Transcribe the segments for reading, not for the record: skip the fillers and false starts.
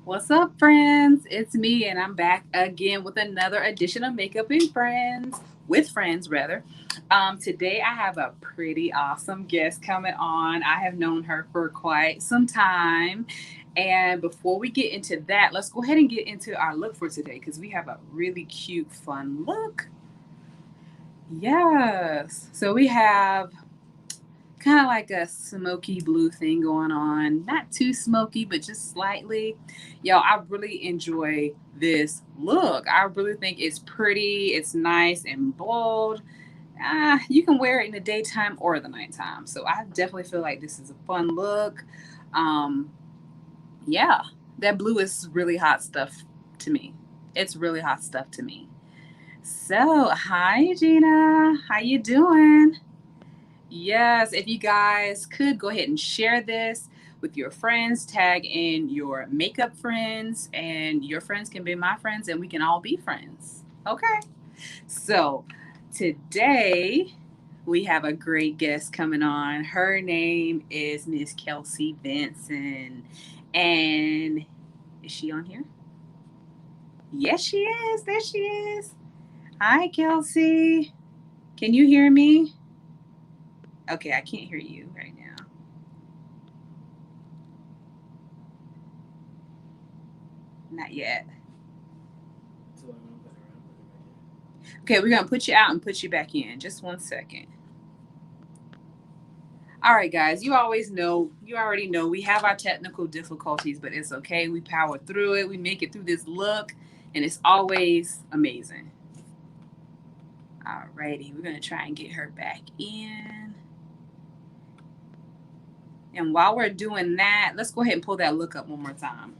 What's up, friends? It's me, and I'm back again with another edition of Makeup and Friends, with friends, rather. Today, I have a pretty awesome guest coming on. I have known her for quite some time. And before we get into that, let's go ahead and get into our look for today because we have a really cute, fun look. Yes. So we have kind of like a smoky blue thing going on. Not too smoky, but just slightly. Yo, I really enjoy this look. I really think it's pretty, it's nice and bold. You can wear it in the daytime or the nighttime. So I definitely feel like this is a fun look. Um, yeah, that blue is really hot stuff to me. It's really hot stuff to me. So, hi Gina, how you doing? Yes, if you guys could go ahead and share this with your friends, tag in your makeup friends, and your friends can be my friends, and we can all be friends. Okay. So today we have a great guest coming on. Her name is Miss Kelsey Benson. And is she on here? Yes, she is. There she is. Hi, Kelsey. Can you hear me? Okay, I can't hear you right now. Not yet. Okay, we're gonna put you out and put you back in. Just one second. All right, guys. You already know, we have our technical difficulties, but it's okay. We power through it. We make it through this look, and it's always amazing. All righty, we're gonna try and get her back in. And while we're doing that, let's go ahead and pull that look up one more time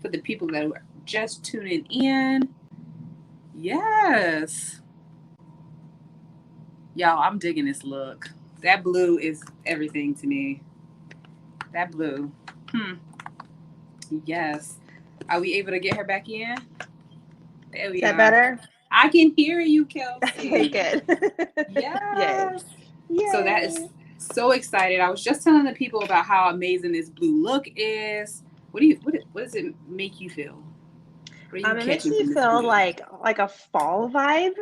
for the people that are just tuning in. Yes, y'all, I'm digging this look. That blue is everything to me. That blue. Hmm. Yes. Are we able to get her back in? There Is we that are. better? I can hear you, Okay, Kelsey. good. Yay. Yes. So that is Yay. so excited. I was just telling the people about how amazing this blue look is. What does it make you feel? What are you It makes catching me from this feel blue? like a fall vibe.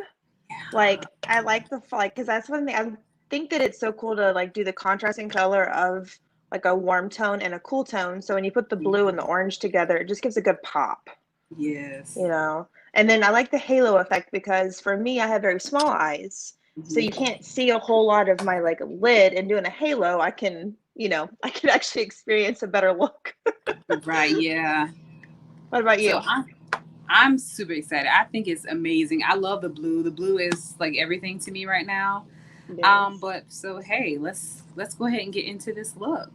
Yeah. Like I like the fall, like because that's one thing I think that it's so cool to like do the contrasting color of like a warm tone and a cool tone. So when you put the blue and the orange together, it just gives a good pop, Yes. you know. And then I like the halo effect because for me, I have very small eyes, so you Hmm. can't see a whole lot of my like lid. And doing a halo, I can, I can actually experience a better look. Right. Yeah. What about So you? I'm super excited. I think it's amazing. I love the blue. The blue is like everything to me right now. Yes. But so hey, let's go ahead and get into this look.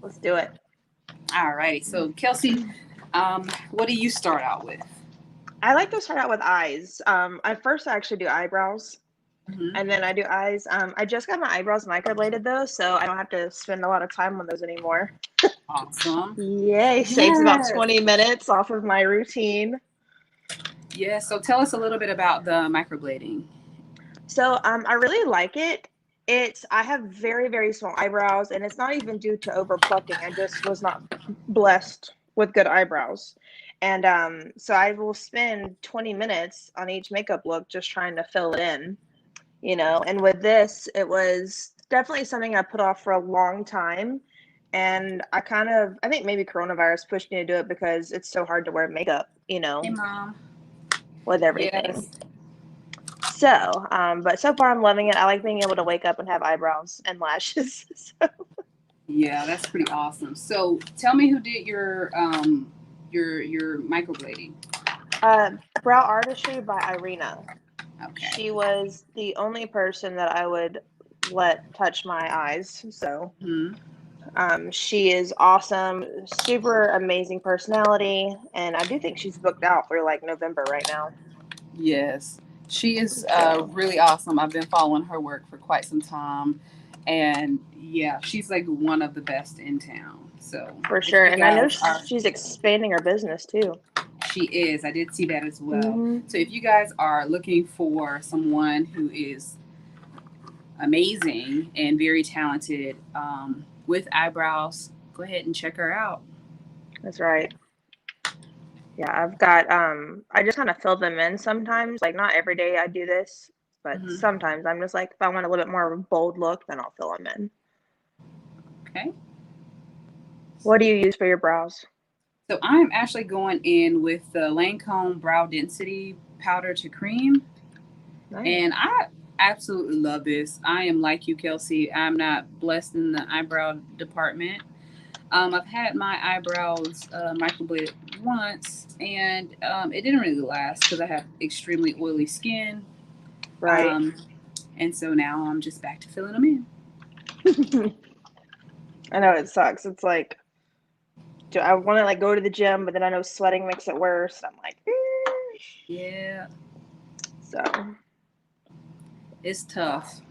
Let's do it. All righty. So Kelsey, what do you start out with? I like to start out with eyes. At first, I actually do eyebrows, Hmm. and then I do eyes. I just got my eyebrows microbladed though, so I don't have to spend a lot of time on those anymore. Awesome. Yay! Saves about Yes. 20 minutes off of my routine. Yes. So tell us a little bit about the microblading. So I really like it. I have very, very small eyebrows, and it's not even due to over plucking. I just was not blessed with good eyebrows. And so I will spend 20 minutes on each makeup look just trying to fill it in, And with this, it was definitely something I put off for a long time. And I think maybe coronavirus pushed me to do it because it's so hard to wear makeup, Hey, mom. with everything. Yes. So, but so far I'm loving it. I like being able to wake up and have eyebrows and lashes. So, Yeah, that's pretty awesome. So tell me who did your microblading. Brow Artistry by Irina. Okay. She was the only person that I would let touch my eyes. So, Hmm. she is awesome, super amazing personality, and I do think she's booked out through like November right now. Yes, she is So, really awesome. I've been following her work for quite some time, and yeah, she's like one of the best in town. So for if sure. you And I know guys are, she's expanding her business too. she is. I did see that as well. Hmm. So if you guys are looking for someone who is amazing and very talented with eyebrows, go ahead and check her out. That's right. Yeah, I've got I just kind of fill them in sometimes. Like not every day I do this, but Hmm. sometimes I'm just like if I want a little bit more of a bold look, then I'll fill them in. Okay. What do you use for your brows? So I'm actually going in with the Lancome Brow Density Powder to Cream. And Nice. I absolutely love this. I am like you, Kelsey. I'm not blessed in the eyebrow department. I've had my eyebrows microbladed once, and it didn't really last because I have extremely oily skin. Right. Um, and so now I'm just back to filling them in. I know it sucks. It's like do I want to like go to the gym, but then I know sweating makes it worse. I'm like, Yeah, so it's tough.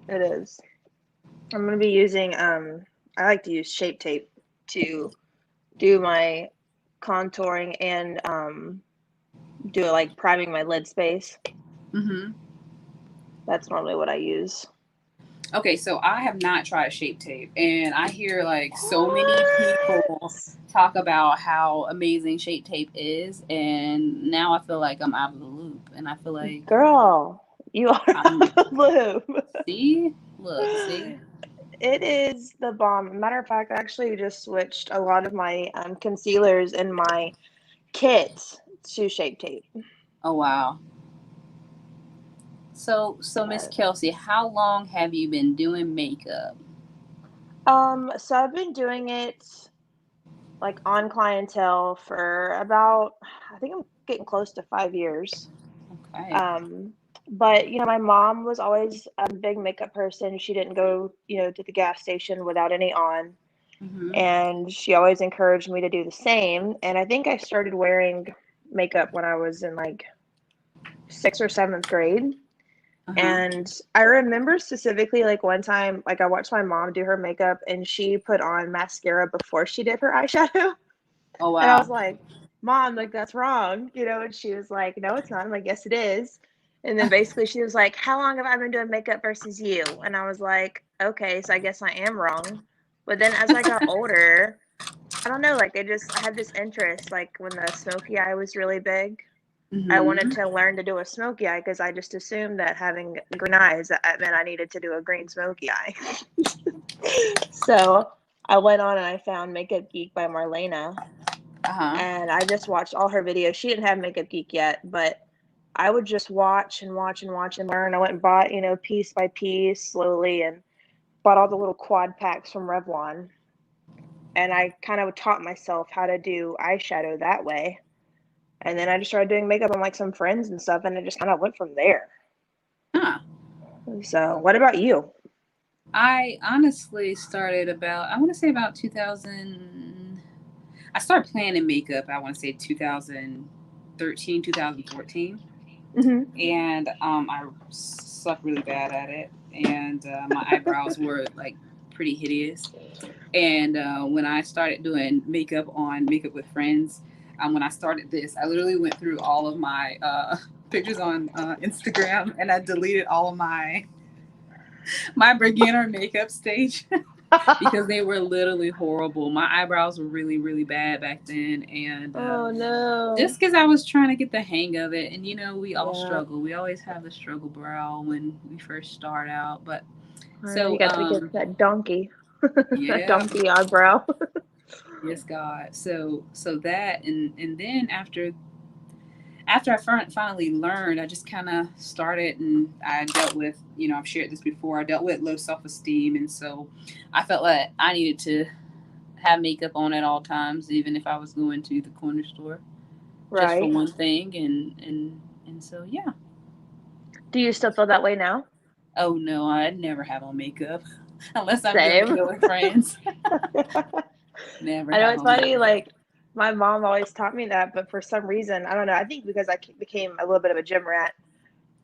it is. I'm gonna be using I like to use Shape Tape to do my contouring and do like priming my lid space. Hmm. That's normally what I use. Okay, so I have not tried Shape Tape, and I hear like so many people What? talk about how amazing Shape Tape is, and now I feel like I'm out of the loop, and I feel like Girl, you are I'm out of the see, look, loop. see. It is the bomb. Matter of fact, I actually just switched a lot of my concealers in my kit to Shape Tape. Oh wow. So Miss Kelsey, how long have you been doing makeup? So I've been doing it like on clientele for about, I think I'm getting close to 5 years. Okay. Um, but my mom was always a big makeup person. She didn't go, to the gas station without any on. Mhm. And she always encouraged me to do the same. And I think I started wearing makeup when I was in like sixth or seventh grade. Uh huh. And I remember specifically like one time, like I watched my mom do her makeup and she put on mascara before she did her eyeshadow. Oh And I wow. was like, Mom, like that's wrong, and she was like, No, it's not. I'm like, Yes, it is. And then basically she was like, How long have I been doing makeup versus you? And I was like, Okay, so I guess I am wrong. But then as I got older, I don't know, like I had this interest, like when the smoky eye was really big. I wanted Mhm. to learn to do a smoky eye because I just assumed that having green eyes that meant I needed to do a green smoky eye. So I went on and I found Makeup Geek by Marlena, Uh huh. and I just watched all her videos. She didn't have Makeup Geek yet, but I would just watch and watch and watch and learn. I went and bought, piece by piece, slowly, and bought all the little quad packs from Revlon. And I kind of taught myself how to do eyeshadow that way. And then I just started doing makeup on like some friends and stuff, and it just kind of went from there. Huh. So, what about you? I honestly started about I want to say about 2000. I started planning makeup. I want to say 2013, 2014, Hmm. and I sucked really bad at it, and my eyebrows were like pretty hideous. And when I started doing makeup with friends, when I started this, I literally went through all of my pictures on Instagram, and I deleted all of my beginner makeup stage because they were literally horrible. My eyebrows were really, really bad back then, and Oh no. just because I was trying to get the hang of it, and we all Yeah. struggle. We always have the struggle brow when we first start out, but I know you so got to get that donkey, that yeah. donkey eyebrow. Yes, God. So that and then after I finally learned, I just kind of started and I dealt with, I've shared this before. I dealt with low self esteem, and so I felt like I needed to have makeup on at all times, even if I was going to the corner store, just for Right. one thing. And so yeah. Do you still feel that way now? Oh no, I'd never have on makeup unless I'm doing Same. makeup with friends. Never I know have it's on funny, makeup. like my mom always taught me that, but for some reason, I don't know, I think because I became a little bit of a gym rat,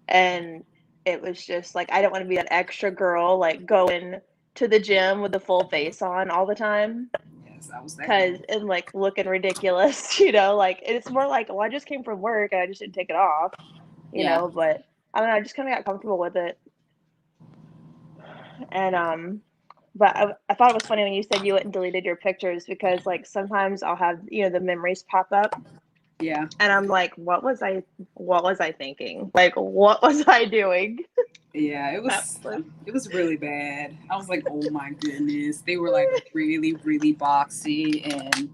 and it was just like I don't want to be that extra girl like going to the gym with the full face on all the time. Yes, I was that Cause girl. and like looking ridiculous, like it's more like, well, I just came from work and I just didn't take it off, Yeah. but I don't know, I just kind of got comfortable with it. And but I thought it was funny when you said you went and deleted your pictures because like sometimes I'll have, the memories pop up Yeah. And I'm like, what was I thinking? Like, what was I doing? Yeah, That was it was really bad. I was like, oh my goodness. They were like really, really boxy and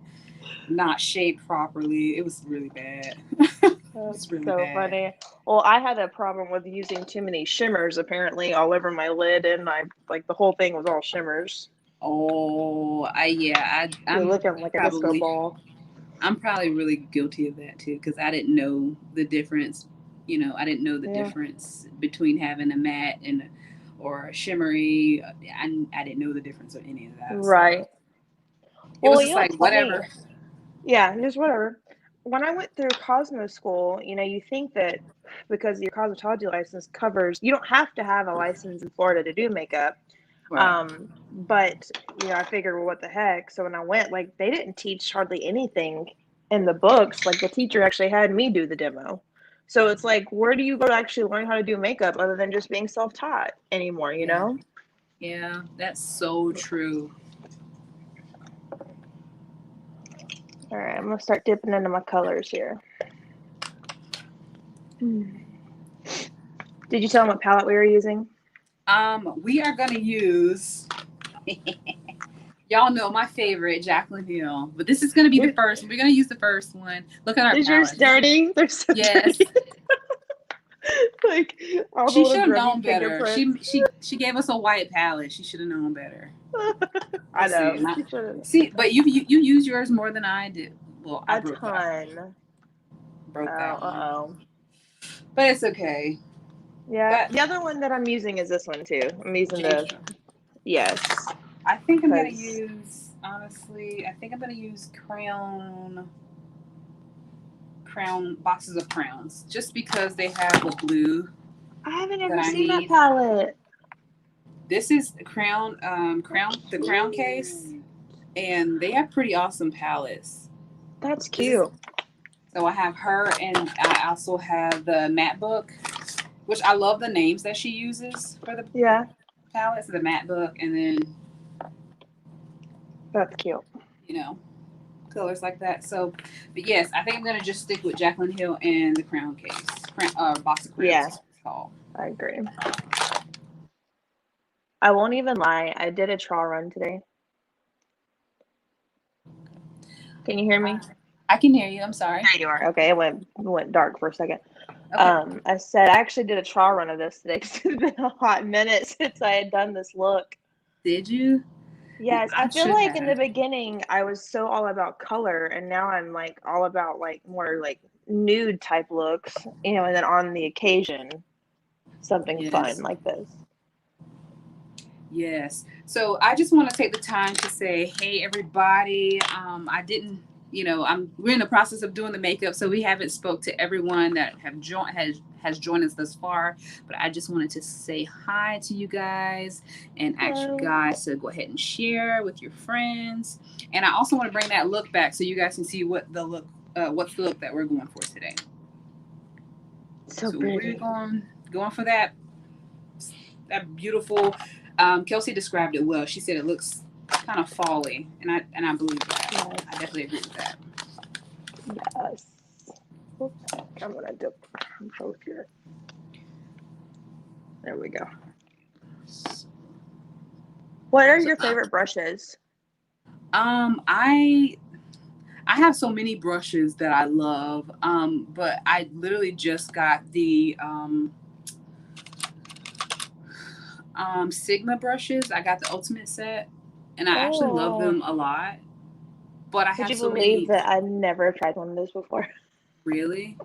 not shaped properly. It was really bad. It That's was really so bad. funny. Well, I had a problem with using too many shimmers apparently all over my lid, and I like the whole thing was all shimmers. Oh, You're looking like a disco probably ball. I'm probably really guilty of that too because I didn't know the difference. You know, I didn't know the Yeah. difference between having a matte and or a shimmery. I didn't know the difference of any of that. So Right. it Well, was you just know like what's funny? whatever. Yeah, just whatever. When I went through Cosmo school, you think that because your cosmetology license covers, you don't have to have a license in Florida to do makeup. Right. But I figured, well, what the heck? So when I went, like, they didn't teach hardly anything in the books. Like, the teacher actually had me do the demo. So it's like, where do you go to actually learn how to do makeup other than just being self-taught anymore, you Yeah. know? Yeah. That's so true. All right, I'm gonna start dipping into my colors here. Did you tell them what palette we were using? We are gonna use. Y'all know my favorite, Jaclyn Hill, but this is gonna be the Your, first. We're gonna use the first one. Look at our is yours palette. dirty? They're so Yes. dirty. Like all the She little should have grubby known better. fingerprints. She gave us a white palette. She should have known better. I Let's see. know. She should have. See, but you use yours more than I did. Well, I A broke that one. ton. Broke that one. Oh. But it's okay. Yeah. But The other one that I'm using is this one too. I'm using the Jake, yes, I think I'm gonna because use honestly. I think I'm gonna use crown boxes of crowns just because they have the blue I haven't that ever I seen that need. palette. This is the crown case, Cute. and they have pretty awesome palettes. That's This is cute. so I have her, and I also have the matte book, which I love the names that she uses for the Yeah, palettes. The matte book, and then that's cute. you know colors like that. So, but yes, I think I'm gonna just stick with Jaclyn Hill and the crown case, box of crowns. Yeah, Is what it's called. I agree. I won't even lie. I did a trial run today. Can you hear me? I can hear you. I'm sorry. There you are. Okay, it went dark for a second. Okay. I said I actually did a trial run of this today because it's been a hot minute since I had done this look. Did you? Yes, I I feel should like in the have. beginning I was so all about color, and now I'm like all about like more like nude type looks, and then on the occasion something fun Yes. like this. Yes. So I just want to take the time to say, hey, everybody. I didn't, we're in the process of doing the makeup, so we haven't spoke to everyone that have joined has joined us thus far. But I just wanted to say hi to you guys and ask you Hello. guys to go ahead and share with your friends. And I also want to bring that look back so you guys can see what's the look that we're going for today. So So we're pretty. going for that beautiful. Kelsey described it well. She said it looks kind of folly, and I believe that. Yes. I definitely agree with that. Yes. Oops. I'm gonna dip both here. There we go. What are So, your favorite brushes? I have so many brushes that I love. But I literally just got the Sigma brushes. I got the ultimate set, and I actually love Oh, them a lot. But I would have you so believe many. that I've never tried one of those before? Really,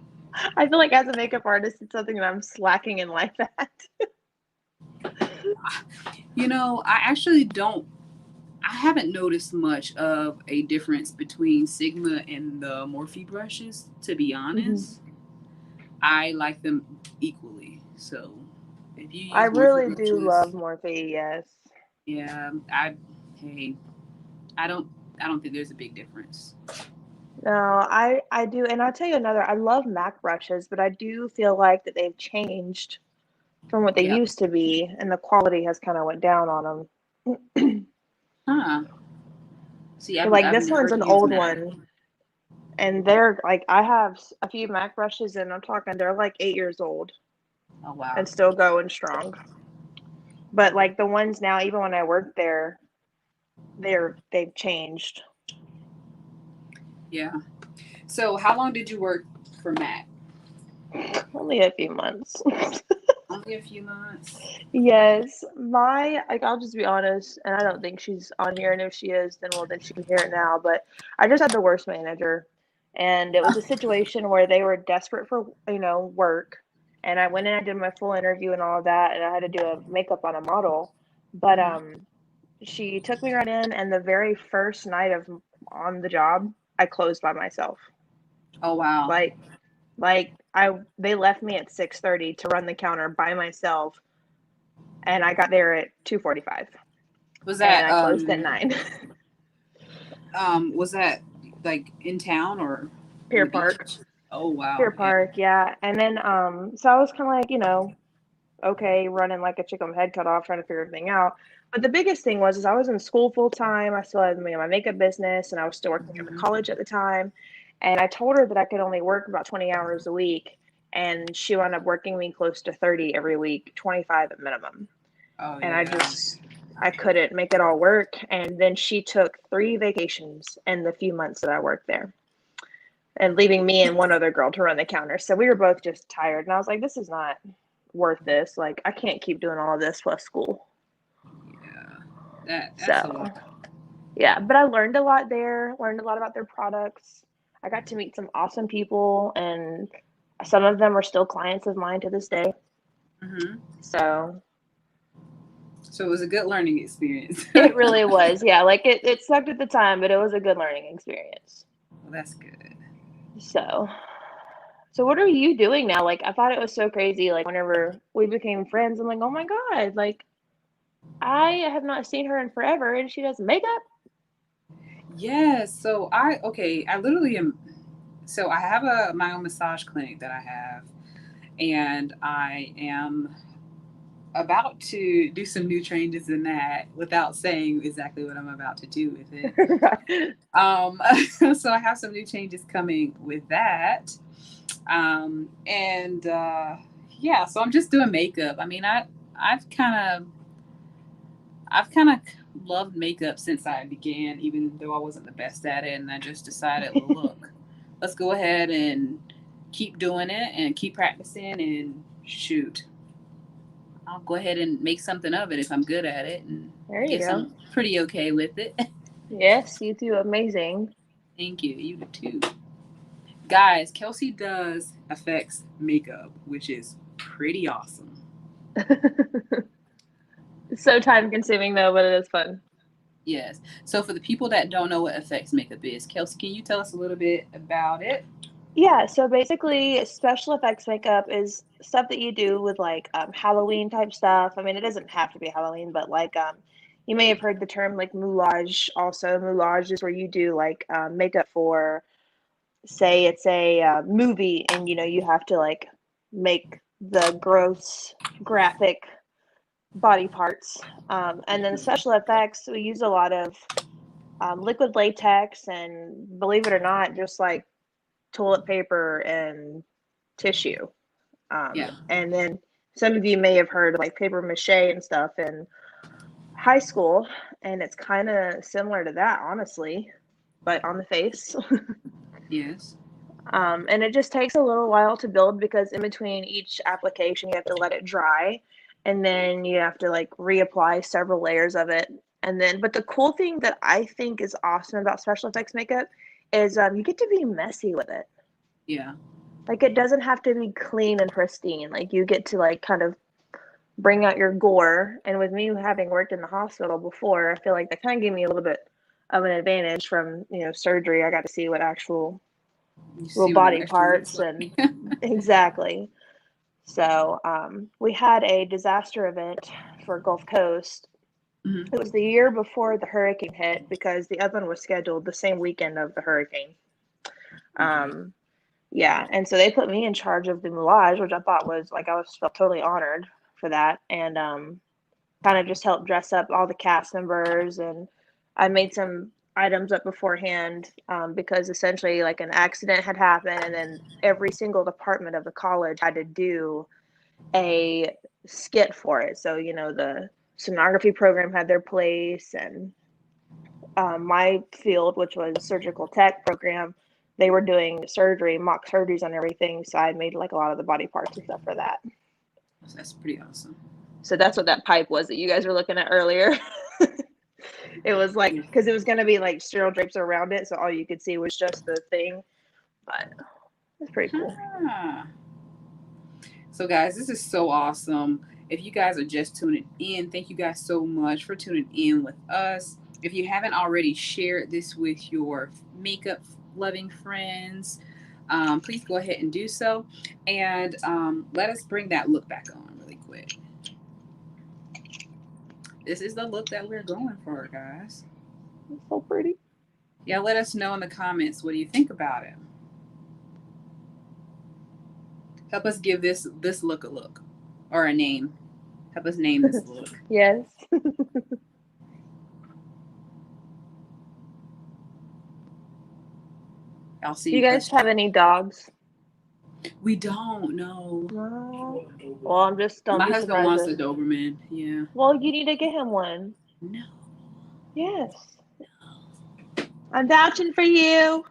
I feel like as a makeup artist, it's something that I'm slacking in life at. I actually don't. I haven't noticed much of a difference between Sigma and the Morphe brushes, to be Mhm. honest. I like them equally. So if you I use Morphe really do love brushes, Morphe, yes. yeah, hey, I don't I don't think there's a big difference. No, I do, and I'll tell you another. I love MAC brushes, but I do feel like that they've changed from what they Yep. used to be, and the quality has kind of went down on them. Huh. See, Like I've this one's never an used old Mac. one, And they're like, I have a few MAC brushes, and I'm talking, they're like 8 years old Oh wow. and still going strong. But like the ones now, even when I worked there, they've changed. Yeah. So how long did you work for Matt? Only a few months. Only a few months. Yes, my like I'll just be honest, and I don't think she's on here, and if she is, then well, then she can hear it now. But I just had the worst manager, and it was a situation where they were desperate for work, and I went in, I did my full interview and all of that, and I had to do a makeup on a model, but Hmm. she took me right in, and the very first night of on the job, I closed by myself. Oh wow. Like I they left me at 6:30 to run the counter by myself, and I got there at 2:45, Was and that I closed at 9. was that like in town or on Pier the Park. beach? Oh wow. Pier Yeah. Park, yeah. And then so I was kind of like, okay, running like a chicken with head cut off, trying to figure everything out. But the biggest thing was is I was in school full time. I still had my makeup business, and I was still working at the Hmm. college at the time. And I told her that I could only work about 20 hours a week, and she wound up working me close to 30 every week, 25 at minimum. Oh And yeah. I couldn't make it all work. And then she took 3 vacations in the few months that I worked there, and leaving me and one other girl to run the counter. So we were both just tired. And I was like, this is not worth this. Like, I can't keep doing all of this plus school. Yeah. That's a So, lot. yeah, but I learned a lot there, learned a lot about their products. I got to meet some awesome people, and some of them are still clients of mine to this day. Hmm. So, So it was a good learning experience. Well, it really was. Yeah, like it sucked at the time, but it was a good learning experience. that's good. So, so what are you doing now? Like, I thought it was so crazy. Like, whenever we became friends, I'm like, oh my God, like, I have not seen her in forever, and she does makeup. Yes. So I literally am. So I have my own massage clinic that I have, and I am about to do some new changes in that without saying exactly what I'm about to do with it. Um, so I have some new changes coming with that. And yeah, so I'm just doing makeup. I mean, I've kind of I've kind of loved makeup since I began, even though I wasn't the best at it. And I just decided, well, look, let's go ahead and keep doing it and keep practicing and shoot. I'll go ahead and make something of it if I'm good at it, and There I you guess go. I'm pretty okay with it. Yes, you do amazing. Thank you. You too. Guys, Kelsey does effects makeup, which is pretty awesome. So time consuming though, but it is fun. Yes. So for the people that don't know what effects makeup is, Kelsey, can you tell us a little bit about it? Yeah, so basically, special effects makeup is stuff that you do with like Halloween type stuff. I mean, it doesn't have to be Halloween, but like you may have heard the term like moulage. Also, moulage is where you do like makeup for, say, it's a movie, and you have to like make the gross, graphic body parts. And then Mhm. special effects, we use a lot of liquid latex, and believe it or not, just like toilet paper and tissue. Yeah. And then some of you may have heard of like paper mache and stuff in high school, and it's kind of similar to that, honestly, but on the face. Yes. And it just takes a little while to build because in between each application, you have to let it dry, and then you have to like reapply several layers of it. And then, but the cool thing that I think is awesome about special effects makeup is you get to be messy with it. Yeah. Like it doesn't have to be clean and pristine. Like you get to like kind of bring out your gore. And with me having worked in the hospital before, I feel like that kind of gave me a little bit of an advantage from surgery. I got to see what actual You real see what it body actually looks parts like. and exactly. So we had a disaster event for Gulf Coast. Hmm. It was the year before the hurricane hit because the other one was scheduled the same weekend of the hurricane. Okay. Um, yeah, and so they put me in charge of the moulage, which I thought was like I was felt totally honored for that, and kind of just helped dress up all the cast members, and I made some. items up beforehand, because essentially like an accident had happened, and then every single department of the college had to do a skit for it. So, the sonography program had their place, and my field, which was surgical tech program, they were doing surgery, mock surgeries on everything. So I made like a lot of the body parts and stuff for that. That's pretty awesome. So that's what that pipe was that you guys were looking at earlier. It was like, because it was going to be like sterile drapes around it, so all you could see was just the thing. But it's pretty cool. So, guys, this is so awesome. If you guys are just tuning in, thank you guys so much for tuning in with us. If you haven't already shared this with your makeup loving friends, please go ahead and do so. And let us bring that look back on really quick. This is the look that we're going for, guys. It's so pretty. Yeah, let us know in the comments what do you think about it. Help us give this look a look or a name. Help us name this look. Yes. I'll see Do you guys have any dogs? We don't know. No. Well, I'm just don't My be husband surprised wants if- a Doberman. Yeah. Well, you need to get him one. No. Yes. I'm vouching for you.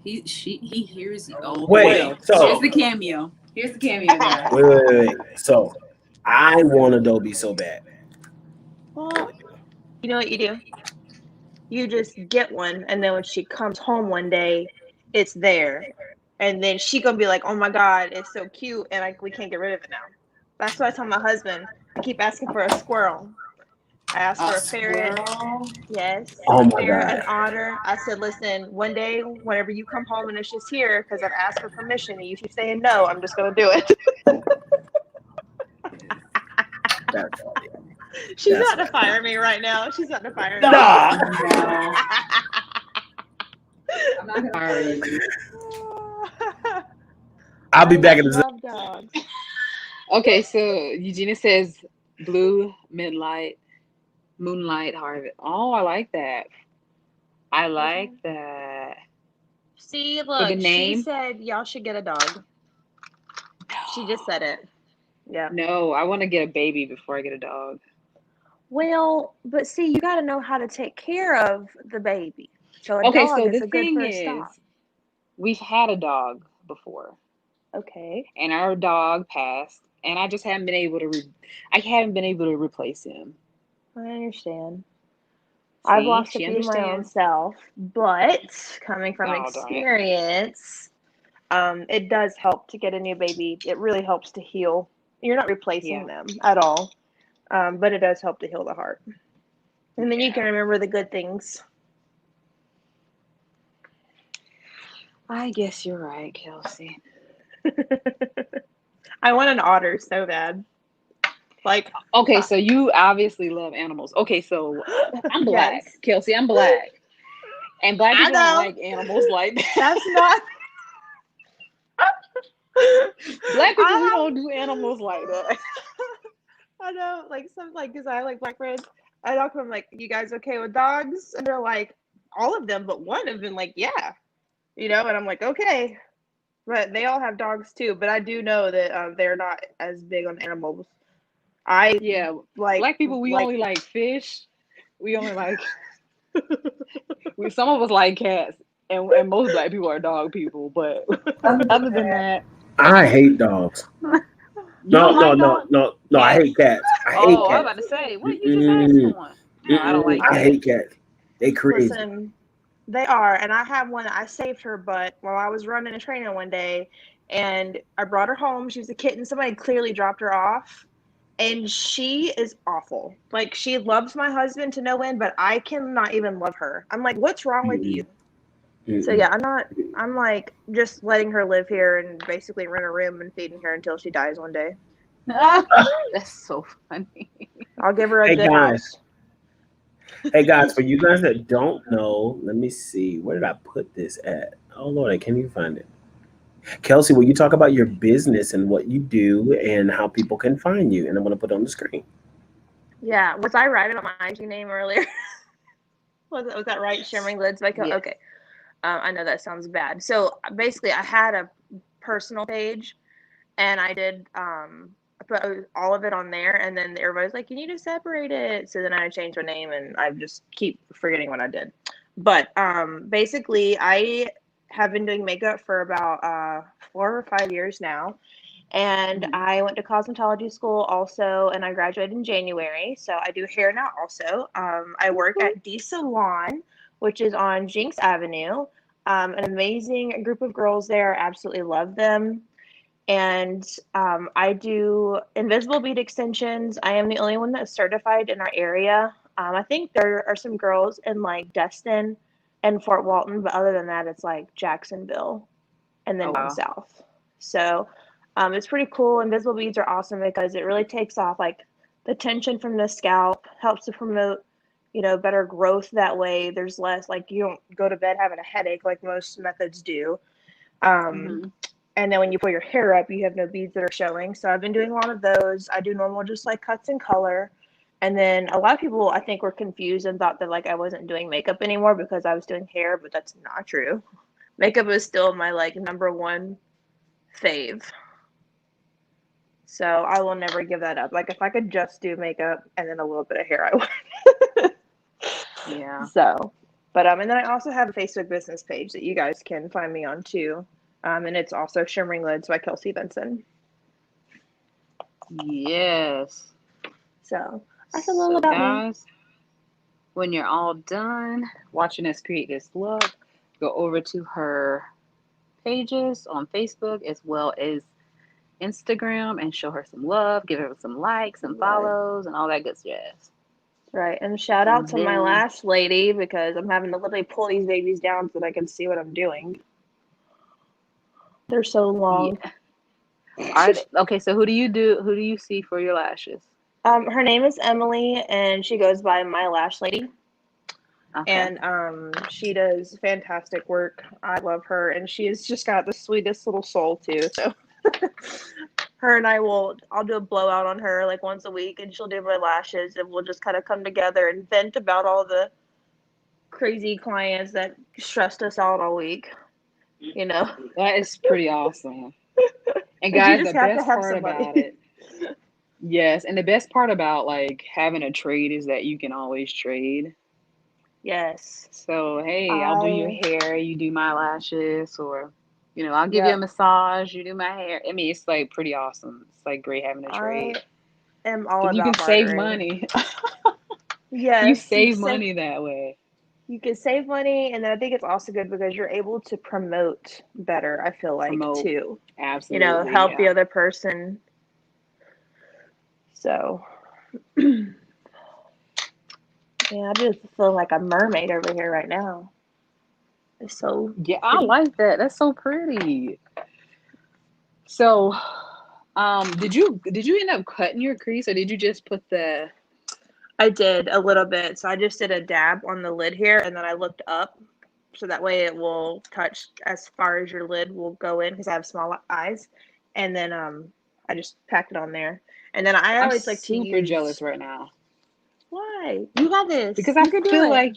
He hears. Oh, Wait, so here's the cameo. Here's the cameo, guys. wait. So I want Adobe so bad. Well, you know what you do? You just get one, and then when she comes home one day, it's there. And then she gonna be like, "Oh my God, it's so cute," and we can't get rid of it now. That's why I tell my husband, I keep asking for a squirrel. I asked for a ferret. Yes. Oh my Ferret, God. an otter. I said, listen, one day, whenever you come home and it's just here, because I've asked for permission and you keep saying no, I'm just gonna do it. That's funny. She's That's not to fire me right now. She's not to fire me. No. Nah. No. I'm not gonna fire you. I'll be back in a love dogs. Okay, so Eugenia says blue moonlight harvest. Oh, I like that. I like that. See, For the look, name? she said y'all should get a dog. She just said it. Yeah. No, I want to get a baby before I get a dog. Well, but see, you got to know how to take care of the baby. So a Okay, dog so is the a good thing first is, stop. we've had a dog before, Okay. and our dog passed, and I just haven't been able to. I haven't been able to replace him. I understand. See, I've lost a she few my own understands. self, but coming from Oh, darn it. experience, it does help to get a new baby. It really helps to heal. You're not replacing them at all, but it does help to heal the heart. And then you can remember the good things. I guess you're right, Kelsey. I want an otter so bad. Like, Okay, so you obviously love animals. Okay, so I'm black, yes. Kelsey. I'm black, and black I people don't know. like animals like that. That's not. Black people, we don't do animals like that. I know, like some because I like black friends. I talk to them like, "You guys okay with dogs?" And they're like, "All of them," but one have been like, "Yeah," and I'm like, "Okay," but they all have dogs too. But I do know that they're not as big on animals. Yeah, like black people, we only like fish. We only like. Some of us like cats, and most black people are dog people. But other than that, I hate dogs. you No, don't like dogs? no. I hate cats. I hate Oh, I was cats. about to say, what you just asked one? No, I don't like I cats. hate cats. They crazy. Listen, they are, and I have one. I saved her butt while I was running a training one day, and I brought her home. She was a kitten. Somebody clearly dropped her off, and she is awful. Like, she loves my husband to no end, but I cannot even love her. I'm like, what's wrong with you? So yeah, I'm like just letting her live here and basically rent a room and feeding her until she dies one day. That's so funny. I'll give her a Hey, good guys. house. Hey guys, for you guys that don't know, let me see. Where did I put this at? Oh Lord, I can't even find it. Kelsey, will you talk about your business and what you do and how people can find you? And I'm going to put it on the screen. Yeah, was I right about my IG name earlier? Was that right? Shimmering Lids by Yeah. Okay. I know that sounds bad. So basically, I had a personal page, and I did I put all of it on there, and then everybody's like, "You need to separate it." So then I changed my name, and I just keep forgetting what I did. But basically, I have been doing makeup for about 4 or 5 years now. And Mhm. I went to cosmetology school also, and I graduated in January. So I do hair now also. I work at D Salon, which is on Jinx Avenue. An amazing group of girls there. Absolutely love them. And I do invisible bead extensions. I am the only one that's certified in our area. I think there are some girls in like Destin and Fort Walton, but other than that, it's like Jacksonville and then Oh down wow. south. So it's pretty cool. Invisible beads are awesome because it really takes off like the tension from the scalp, helps to promote, better growth that way. There's less like you don't go to bed having a headache like most methods do. Um, Mhm. and then when you pull your hair up, you have no beads that are showing. So I've been doing a lot of those. I do normal just like cuts and color. And then a lot of people I think were confused and thought that like I wasn't doing makeup anymore because I was doing hair, but that's not true. Makeup is still my like number one fave. So I will never give that up. Like if I could just do makeup and then a little bit of hair, I would. Yeah. So, but and then I also have a Facebook business page that you guys can find me on too. And it's also Shimmering Lids by Kelsey Benson. Yes. So that's a little So about me. guys, when you're all done watching us create this look, go over to her pages on Facebook as well as Instagram and show her some love, give her some likes and Right. follows and all that good jazz. Right. And shout out And to my then, lash lady because I'm having to literally pull these babies down so that I can see what I'm doing. They're so yeah, long. okay. So who do you do? Who do you see for your lashes? Her name is Emily and she goes by My Lash Lady. Okay. And she does fantastic work. I love her, and she has just got the sweetest little soul too. So her and I'll do a blowout on her like once a week, and she'll do my lashes, and we'll just kind of come together and vent about all the crazy clients that stressed us out all week. You know, That is pretty awesome. And but you guys, just the have to best have part about somebody. it, yes, and the best part about like having a trade is that you can always trade. Yes, So, hey, I'll do your I hair, you do my lashes, or, I'll give you a yep, massage, you do my hair. I mean, it's like pretty awesome. It's like great having a I trade am all because you can about save bartering. money. You Yes, save money that way. you can save money, and then I think it's also good because you're able to promote better, I feel like, Promote. too. Absolutely, Help the yeah. other person. So, yeah, I just feel like a mermaid over here right now. It's so Yeah, I pretty. like that. That's so pretty. So, did you end up cutting your crease or did you just put the I did a little bit. So I just did a dab on the lid here, and then I looked up. So that way it will touch as far as your lid will go in because I have small eyes. And then I just packed it on there. And then I I'm always like to super jealous use, right now why? You got this. because I You can do feel it. like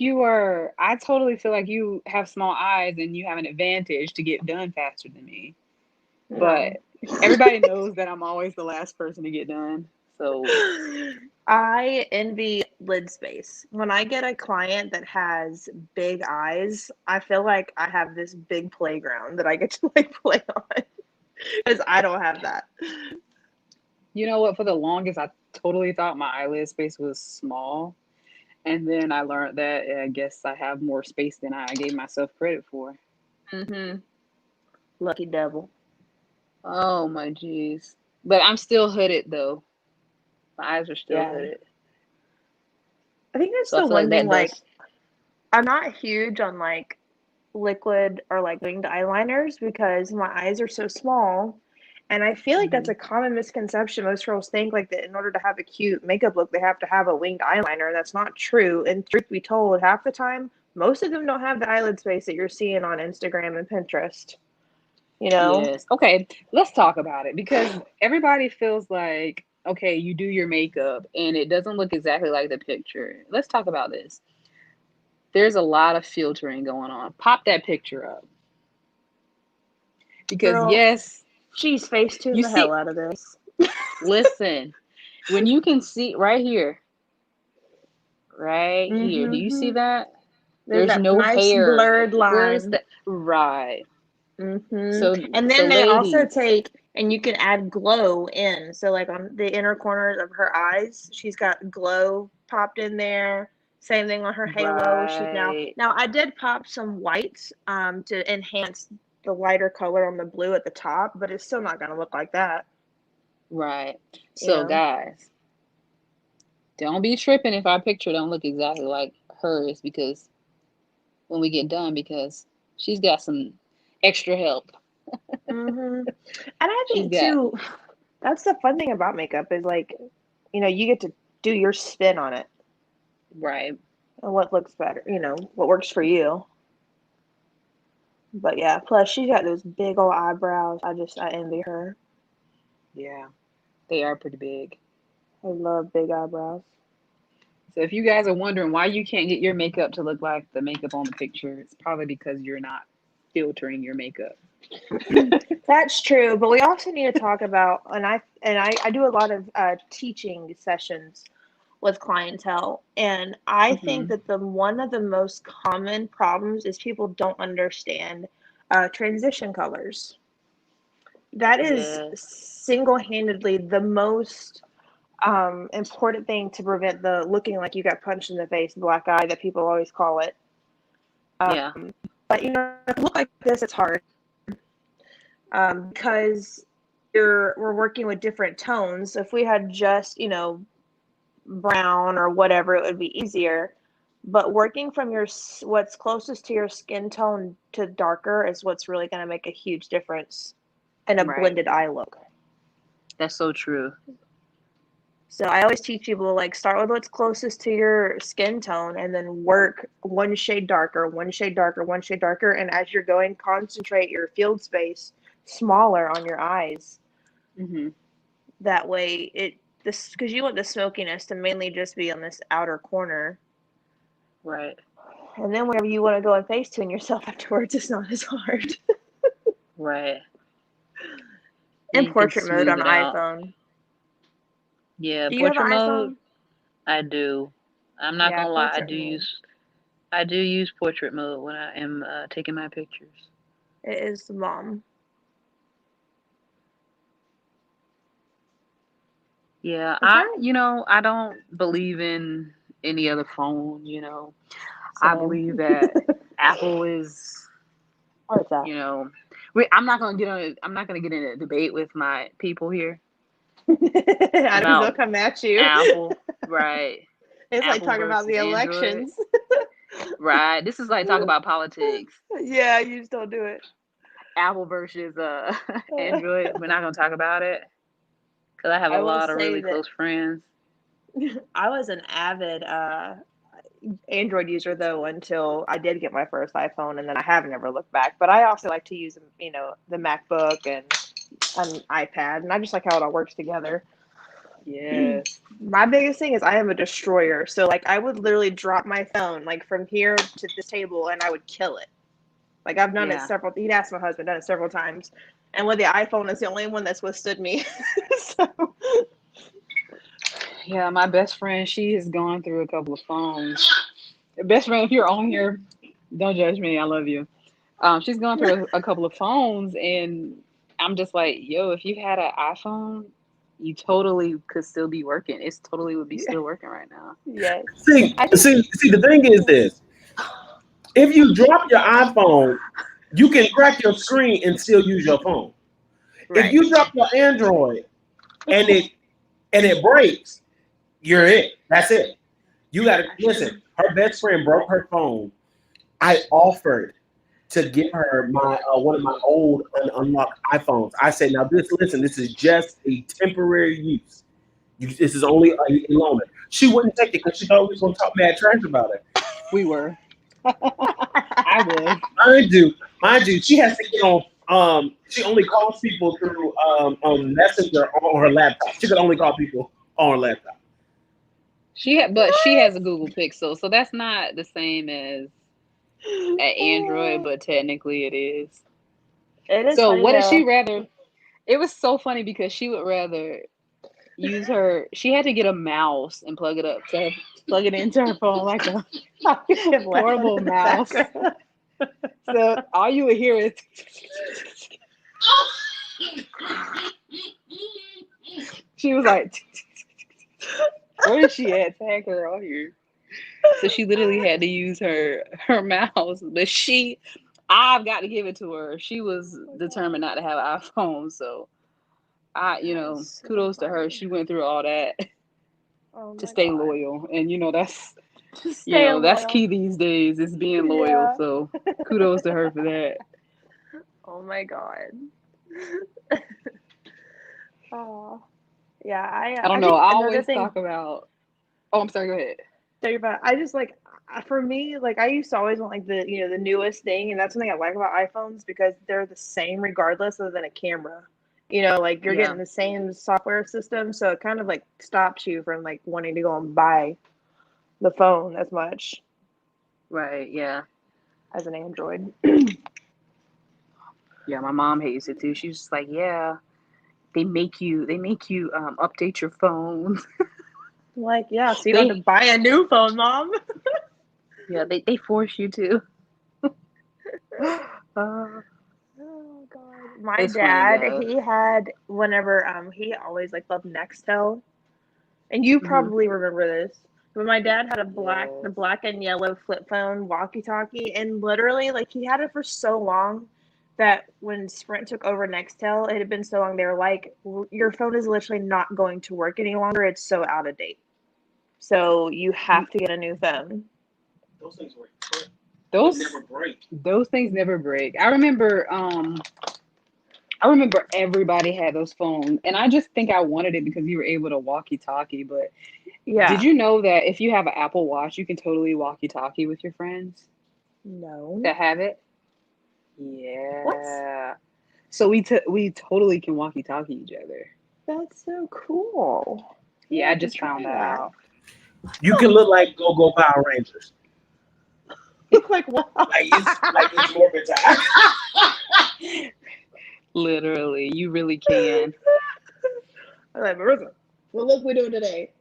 I totally feel like you have small eyes and you have an advantage to get done faster than me. But No. everybody knows that I'm always the last person to get done. So, I envy lid space. When I get a client that has big eyes, I feel like I have this big playground that I get to like play on because I don't have that. you know what? For the longest, I totally thought my eyelid space was small. And then I learned that I guess I have more space than I gave myself credit for. Mm-hmm. Lucky devil. Oh my jeez. But I'm still hooded though. My eyes are still Yeah. hooded. I think that's So I the feel like one thing, that like, does. I'm not huge on like liquid or like winged eyeliners because my eyes are so small. And I feel like that's Hmm. a common misconception. Most girls think like that in order to have a cute makeup look, they have to have a winged eyeliner. That's not true. And truth be told, half the time, most of them don't have the eyelid space that you're seeing on Instagram and Pinterest. You know? Yes. Okay. Let's talk about it because everybody feels like, okay, you do your makeup and it doesn't look exactly like the picture. Let's talk about this. There's a lot of filtering going on. Pop that picture up. Because Girl, yes, she's facetuned you the hell see, out of this. listen, when you can see right here, right here, do you see Mm-hmm. that? There's There's that no nice hair. blurred Where's line. the right? And So then they also ladies, take and you can add glow in. So like on the inner corners of her eyes, she's got glow popped in there. Same thing on her halo. She's right, now I did pop some whites to enhance the lighter color on the blue at the top, but it's still not gonna look like that, right. you So know. guys, don't be tripping if our picture don't look exactly like hers because when we get done because she's got some extra help. And I She's think got too, that's the fun thing about makeup is like, you get to do your spin on it right. and what looks better, what works for you. But yeah, plus she's got those big old eyebrows. I envy her. Yeah, they are pretty big. I love big eyebrows. So if you guys are wondering why you can't get your makeup to look like the makeup on the picture, it's probably because you're not filtering your makeup. That's true, but we also need to talk about, and I do a lot of teaching sessions with clientele, and I think Hmm. that the one of the most common problems is people don't understand transition colors. That is Yes. single-handedly the most important thing to prevent the looking like you got punched in the face, black eye that people always call it. Yeah. But if you look like this, it's hard because we're working with different tones. If we had just brown or whatever, it would be easier. But working from what's closest to your skin tone to darker is what's really going to make a huge difference in a Right. blended eye look. That's so true. So I always teach people like start with what's closest to your skin tone and then work one shade darker, one shade darker, one shade darker. And as you're going, concentrate your field space smaller on your eyes. Hmm. That way because you want the smokiness to mainly just be on this outer corner. Right. And then whenever you want to go and face tune yourself afterwards, it's not as hard. Right. In You can portrait mode smooth on it out. iPhone. Yeah, Do you have an portrait mode, iPhone? I do. I'm not Yeah, gonna lie, portrait mode. I do use portrait mode when I am taking my pictures. It is the bomb. Yeah, I'm trying. I don't believe in any other phone, I Same. believe that Apple is, What's that? I'm not gonna get in a debate with my people here I know they'll about come at you. Apple, right? It's like Apple talking about the versus Android, elections. right? This is like talking about politics. Yeah, you just don't do it. Apple versus Android. We're not gonna talk about it because I have a I will lot of say really that close friends. I was an avid Android user though until I did get my first iPhone, and then I have never looked back. But I also like to use, the MacBook and an iPad, and I just like how it all works together. Yes. My biggest thing is I am a destroyer, so like I would literally drop my phone like from here to this table, and I would kill it. Like I've done it Yeah. several. He'd asked my husband, done it several times, and with the iPhone, it's the only one that's withstood me. So Yeah, my best friend, she has gone through a couple of phones. Best friend, if you're on here, don't judge me. I love you. She's gone through a couple of phones, and I'm just like, yo, if you had an iPhone, you totally could still be working. It's totally would be yeah, still working right now. yes, See, I just see, see. The thing is this: if you drop your iPhone, you can crack your screen and still use your phone. If Right. you drop your Android and it breaks, you're it. That's it. You got to that's listen. true. Her best friend broke her phone. I offered to give her my one of my old unlocked iPhones. I said, now listen, this is just a temporary use. This is only a loaner. She wouldn't take it because she thought we was going to talk mad trash about it. We were. I was. Mind you, she has to get on. She only calls people through Messenger on her laptop. She could only call people on her laptop. but she has a Google Pixel, so that's not the same as an Android, but technically it is. It is So funny what does she though. rather? It was so funny because she would rather use her. She had to get a mouse and plug it into her phone like a Can laugh portable in the mouse. background. So all you would hear is. She was like, "Where is she at? Tag her on here." So she literally had to use her mouse, but I've got to give it to her. She was determined not to have an iPhone, so That's so kudos to her. funny. She went through all that Oh to my stay god. loyal, and that's Just stay that's loyal. key these days is being loyal. Yeah. So kudos to her for that. Oh my god. Oh. Yeah, I I don't know. think I another always thing talk about. Oh, I'm sorry. Go ahead. think about I just like for me, like I used to always want like the newest thing, and that's something I like about iPhones because they're the same regardless other than a camera. Like you're Yeah. getting the same software system, so it kind of like stops you from like wanting to go and buy the phone as much Right. Yeah. as an Android. Yeah. My mom hates it too. She's just like, yeah, they make you update your phone. Like, yeah, so you don't have they to buy a new phone, mom. Yeah, they force you to. Oh god. My It's funny dad, though. he had whenever he always like loved Nextel. And you Hmm. probably remember this. But my dad had the Yes. black and yellow flip phone walkie-talkie, and literally, like he had it for so long that when Sprint took over Nextel, it had been so long they were like, "Your phone is literally not going to work any longer. It's so out of date. So you have to get a new phone." Those things were would Those never break. those things never break. I remember everybody had those phones, and I just think I wanted it because you were able to walkie-talkie. But did Yeah. you know that if you have an Apple Watch, you can totally walkie-talkie with your friends No. that have it? What? Yeah. So we totally can walkie-talkie each other. That's so cool. I Yeah, I have to just try found that that. out. You can look like Go Power Rangers. Look like what? It's Morbid time. Literally, you really can. I'm like, Marissa, what look we doing today?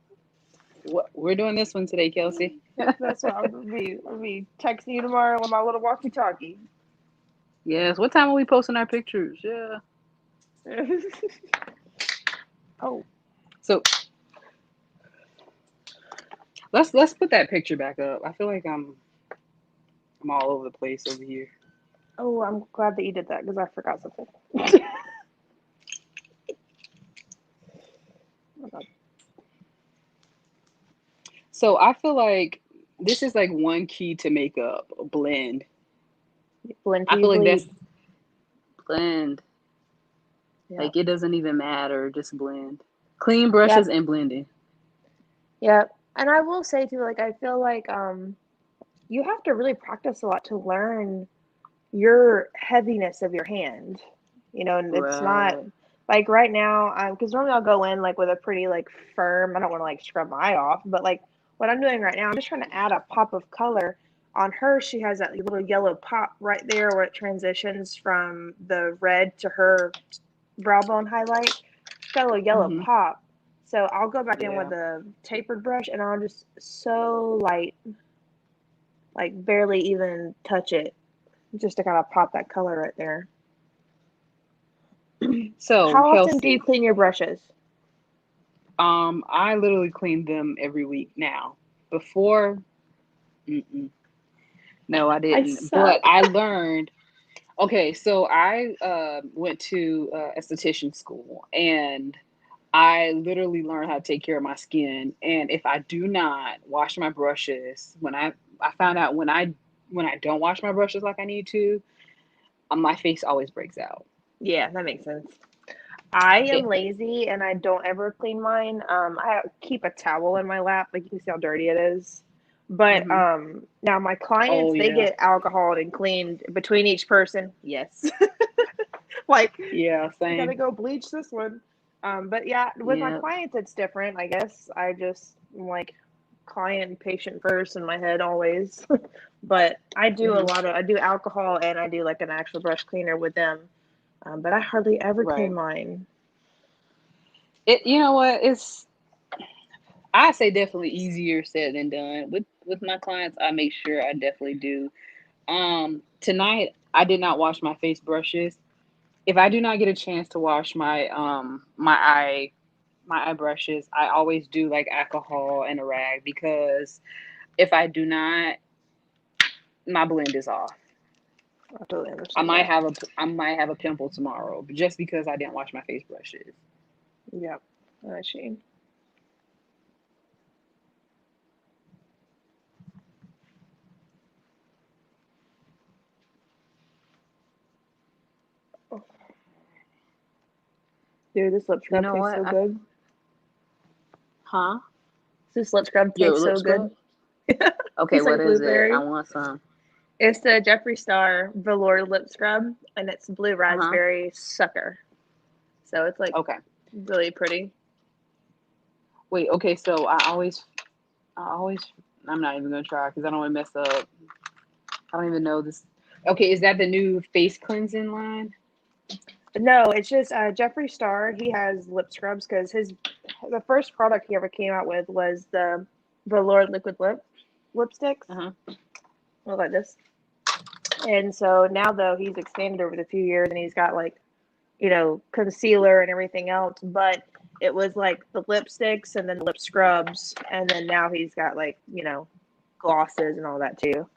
We're doing this one today, Kelsey. That's what I'll be texting you tomorrow with my little walkie-talkie. Yes. What time are we posting our pictures? Yeah. Oh, So let's put that picture back up. I feel like I'm all over the place over here. oh, I'm glad that you did that because I forgot something. So I feel like this is like one key to makeup blend. Blend I till you feel like that's bleed. blend. Yep. Like it doesn't even matter. Just blend. Clean Yep. brushes and blending. Yep. And I will say too, like I feel like you have to really practice a lot to learn your heaviness of your hand. And it's not Right. like right now, because normally I'll go in like with a pretty like firm. I don't want to like scrub my eye off, but like what I'm doing right now, I'm just trying to add a pop of color. On her, she has that little yellow pop right there where it transitions from the red to her brow bone highlight. She's got a little yellow Hmm. pop. So I'll go back in with Yeah. a tapered brush and I'll just so light, like barely even touch it, just to kind of pop that color right there. So How often do you Kelsey, clean your brushes? I literally clean them every week now. Before, mm-mm. No, I I didn't. But suck. I learned. Okay, so I went to esthetician school, and I literally learned how to take care of my skin. And if I do not wash my brushes, I found out when I don't wash my brushes like I need to, my face always breaks out. Yeah, that makes sense. I am It, lazy and I don't ever clean mine. I keep a towel in my lap, like you can see how dirty it is. But hmm. now my Oh clients, they yeah, get alcoholed and cleaned between each person. Yes. Like yeah, I gotta same. go bleach this one. But yeah, with my Yeah, clients, it's different. I guess I just am like, client and patient first in my head always. But I do Mhm. I do alcohol and I do like an actual brush cleaner with them. But I hardly ever Right. clean mine. You know what? I say definitely easier said than done. With my clients, I make sure I definitely do. Tonight I did not wash my face brushes. If I do not get a chance to wash my eye brushes, I always do like alcohol and a rag because if I do not, my blend is off. I totally I understand might that. have a I might have a pimple tomorrow just because I didn't wash my face brushes. Yep. I see. Oh, dude, this lip You scrub know tastes what? so good. Huh? This lip scrub Your tastes lip so good. scrub? Okay, Tastes what like is it? I blueberry. want some. It's the Jeffree Star Velour lip scrub, and it's blue Uh huh. raspberry sucker. So it's like Okay. really pretty. Wait. Okay. So I always, I'm not even gonna try because I don't want to mess up. I don't even know this. Okay, is that the new face cleansing line? No, it's just Jeffree Star. He has lip scrubs because the first product he ever came out with was the Velour liquid lipsticks. Uh huh. Look like this. And so now though he's expanded over the few years and he's got like concealer and everything else, but it was like the lipsticks and then the lip scrubs, and then now he's got like glosses and all that too.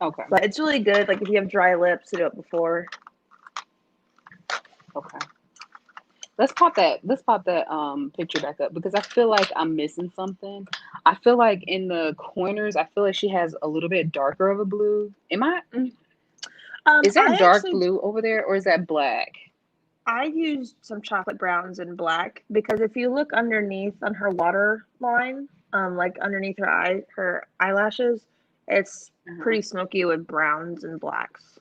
Okay. But it's really good. Like if you have dry lips, to do it before. Okay. Let's pop that picture back up because I feel like I'm missing something. I feel like in the corners, I feel like she has a little bit darker of a blue. Am I? Is that I dark actually blue over there or is that black? I used some chocolate browns and black because if you look underneath on her waterline, like underneath her eyelashes, it's Uh-huh. pretty smoky with browns and blacks.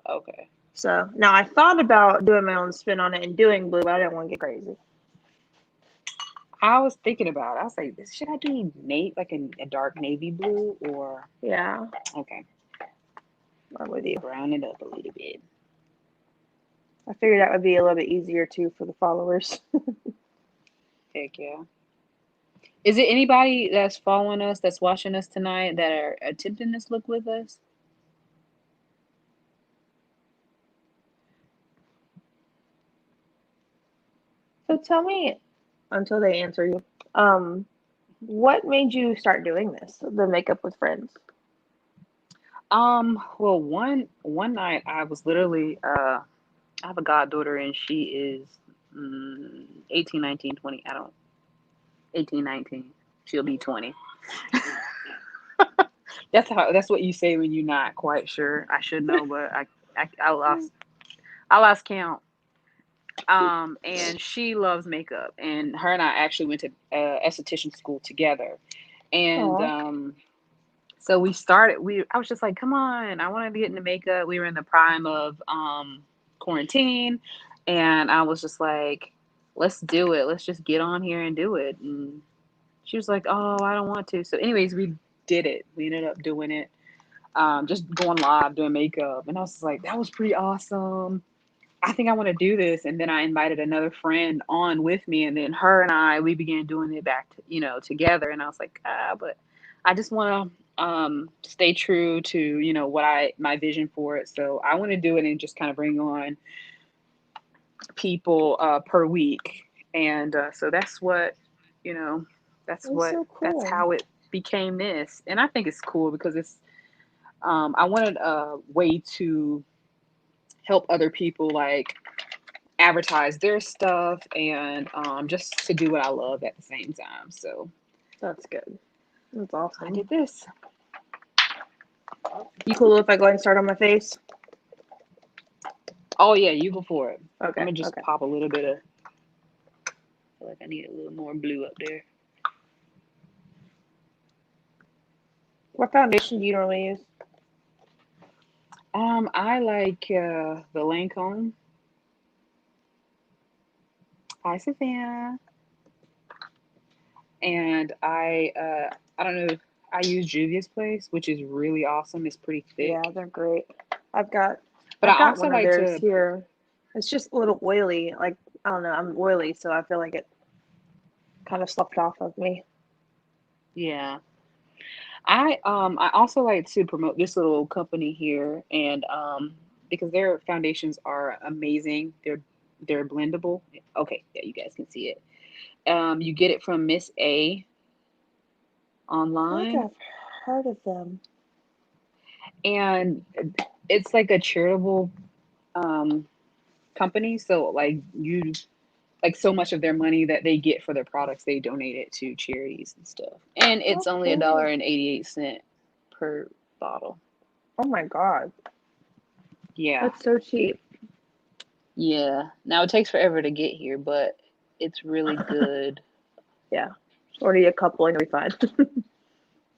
Okay. So now I thought about doing my own spin on it and doing blue, but I didn't want to get crazy. I was thinking about it. I was like, should I do like a dark navy blue or Yeah, okay, I'm with you. brown it up a little bit. I figured that would be a little bit easier too for the followers. Heck yeah. Is it anybody that's following us, that's watching us tonight, that are attempting this look with us? So tell me, until they answer you, um, what made you start doing this, the makeup with friends? Well, one night I was literally I have a goddaughter and she is 18, 19, 20. I don't 18, 19. She'll be 20. That's what you say when you're not quite sure. I should know, but I lost count. And she loves makeup, and her and I actually went to esthetician school together, and Aw, so we started. I was just like, come on, I want to get into makeup. We were in the prime of quarantine, and I was just like, let's do it. Let's just get on here and do it. And she was like, oh, I don't want to. So, anyways, we did it. We ended up doing it. Just going live doing makeup, and I was like, that was pretty awesome. I think I want to do this. And then I invited another friend on with me. And then her and we began doing it back, together. And I was like, but I just want to stay true to, my vision for it. So I want to do it and just kind of bring on people per week. And so that's what, you know, that's so that's cool. how it became this. And I think it's cool because I wanted a way to help other people like advertise their stuff and just to do what I love at the same time. So That's good. That's I awesome. did this. You cool if I go ahead and start on my face? Oh yeah, you go for it. I'm Okay, gonna just okay. pop a little bit of. I feel like I need a little more blue up there. What foundation do you normally use? I like the Lancome. Hi, Sophia. and I don't know. I use Juvia's Place, which is really awesome. It's pretty Yeah, thick, they're great. I've got but I I've got also one of like theirs to. here. It's just a little oily. Like, I don't know, I'm oily, so I feel like it kind of sloughed off of me. Yeah, I also like to promote this little company here, and because their foundations are amazing. They're blendable. Okay, yeah, you guys can see it. You get it from Miss A I feel like online, I've heard of them. and it's like a charitable um company. So like you like so much of their money that they get for their products, they donate it to charities and stuff. And Oh, it's only a dollar cool. and 88 cent per bottle. Oh my God. Yeah, That's so cheap. yeah. Now it takes forever to get here, but it's really good. Yeah. Order a couple and you'll be fine.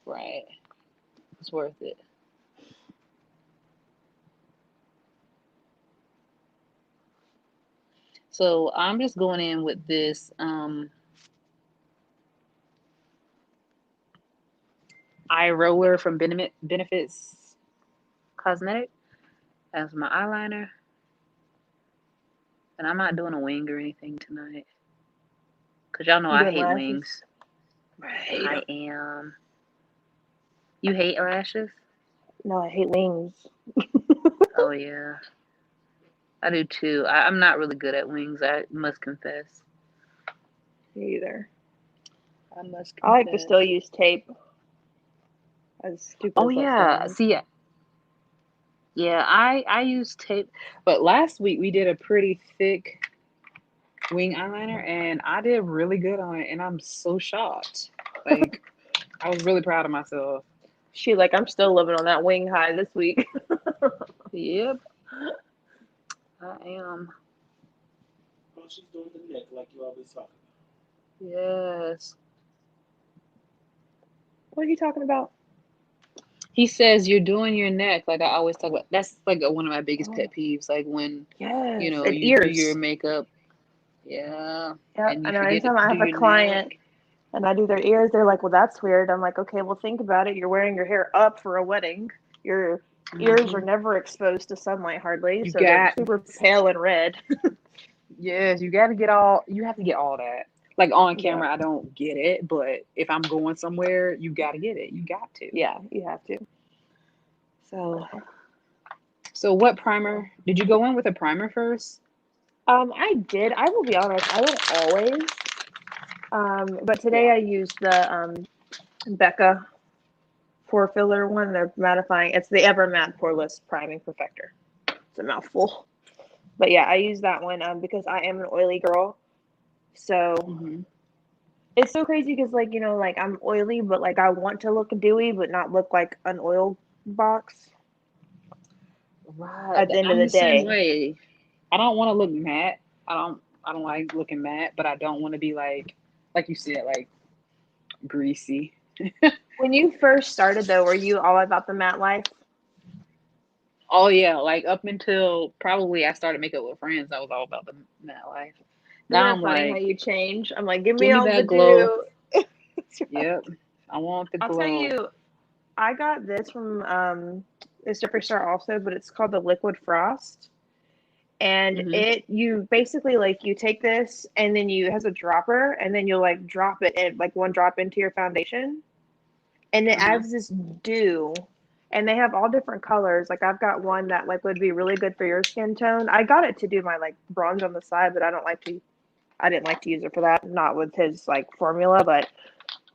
Right, it's worth it. So I'm just going in with this eye roller from Benefits Cosmetic as my eyeliner, and I'm not doing a wing or anything tonight because y'all know You I doing hate lashes? wings. I hate I them. am. You hate lashes? No, I hate wings. Oh yeah, I do too. I'm not really good at wings. I must confess. Me either. I must I like to confess. still use tape, as stupid Oh as that yeah. sounds. See, yeah, I use tape, but last week we did a pretty thick wing eyeliner, and I did really good on it, and I'm so shocked. Like I was really proud of myself. I'm still living on that wing high this week. Yep, I am. Oh, she's doing the neck like you always talk Yes. What are you talking about? He says you're doing your neck like I always talk about. That's like one of my biggest Oh, pet peeves. Like when yes. And you do your ears. makeup, yeah, Yep. and I you know forget to anytime I do have a your neck. client and I do their ears, they're like, well, that's weird. I'm like, okay, well, think about it. You're wearing your hair up for a wedding. Your ears are Hmm. never exposed to sunlight hardly, You so they're got super pale and red. yes, you got to get all. You have to get all that. Like on Yeah. camera, I don't get it, but if I'm going somewhere, you got to get it. You got to. Yeah, you have to. So, so what primer did you go in with a primer first? I did. I will be honest, I don't always. But today Yeah. I used the Becca pore filler one. They're mattifying. It's the Ever Matte Poreless Priming Perfector. It's a mouthful. But yeah, I use that one because I am an oily girl. So Hmm. it's so crazy because, like, like I'm oily, but like I want to look dewy, but not look like an oil box Right. at the end of I'm the the same day. way. I don't want to look matte. I don't like looking matte, but I don't want to be like you said, like greasy. When you first started, though, were you all about the matte life? Oh yeah, like up until probably I started makeup with friends, I was all about the matte life. Isn't Now that I'm funny how like, you change? I'm like, give give me me all the that glow. dew. Yep, I want the I'll tell glow. you, I got this from this Superstar also, but it's called the Liquid Frost. And Hmm. it you basically like you take this and then you it has a dropper and then you'll like drop it in like one drop into your foundation and it Uh huh. adds this dew and they have all different colors. Like I've got one that like would be really good for your skin tone. I got it to do my like bronze on the side, but I didn't like to use it for that, not with his like formula, but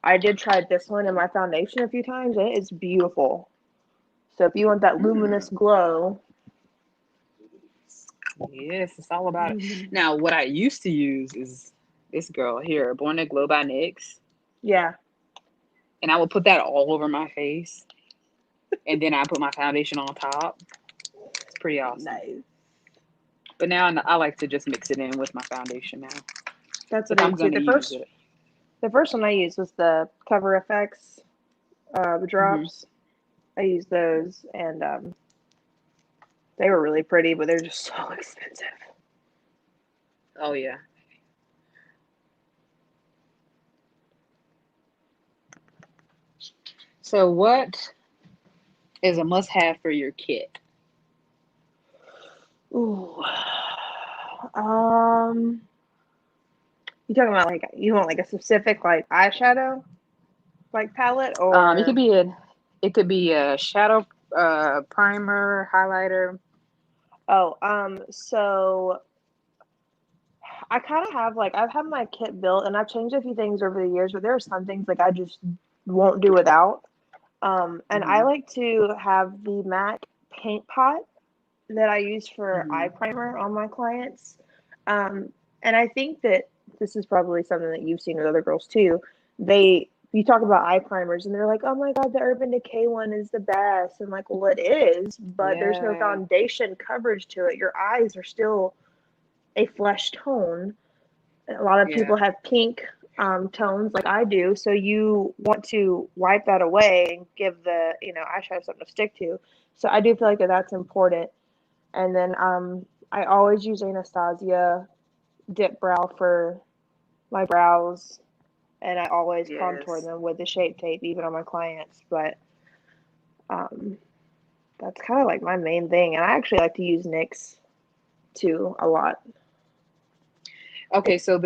I did try this one in my foundation a few times and it is beautiful. So if you want that Mm. luminous glow, Yes, it's all about it. mhm. Now, what I used to use is this girl here, Born to Glow by NYX, Yeah, and I would put that all over my face, and then I put my foundation on top. It's pretty awesome. nice. But now I like to just mix it in with my foundation now That's what if I I'm did too. gonna The use first it. the first one I used was the Cover FX, the Hmm. drops. I used those and they were really pretty, but they're just so expensive. Oh yeah. So what is a must-have for your kit? Ooh. You talking about like you want like a specific like eyeshadow like palette It could or be a shadow primer, highlighter. so I kind of have like I've had my kit built and I've changed a few things over the years, but there are some things like I just won't do without. And I Mm-hmm. like to have the MAC paint pot that I use for eye Mm-hmm. primer on my clients. And I think that this is probably something that you've seen with other girls too. You talk about eye primers and they're like, oh my God, the Urban Decay one is the best. And like, well, it is, but there's no Yeah. foundation coverage to it. Your eyes are still a flesh tone. A lot of Yeah. people have pink tones like I do. So you want to wipe that away and give the, eyeshadow something to stick to. So I do feel like that's important. And then I always use Anastasia dip brow for my brows, and I always contour Yes. them with the Shape Tape, even on my clients. But um, that's kind of like my main thing, and I actually like to use NYX too a lot. Okay, so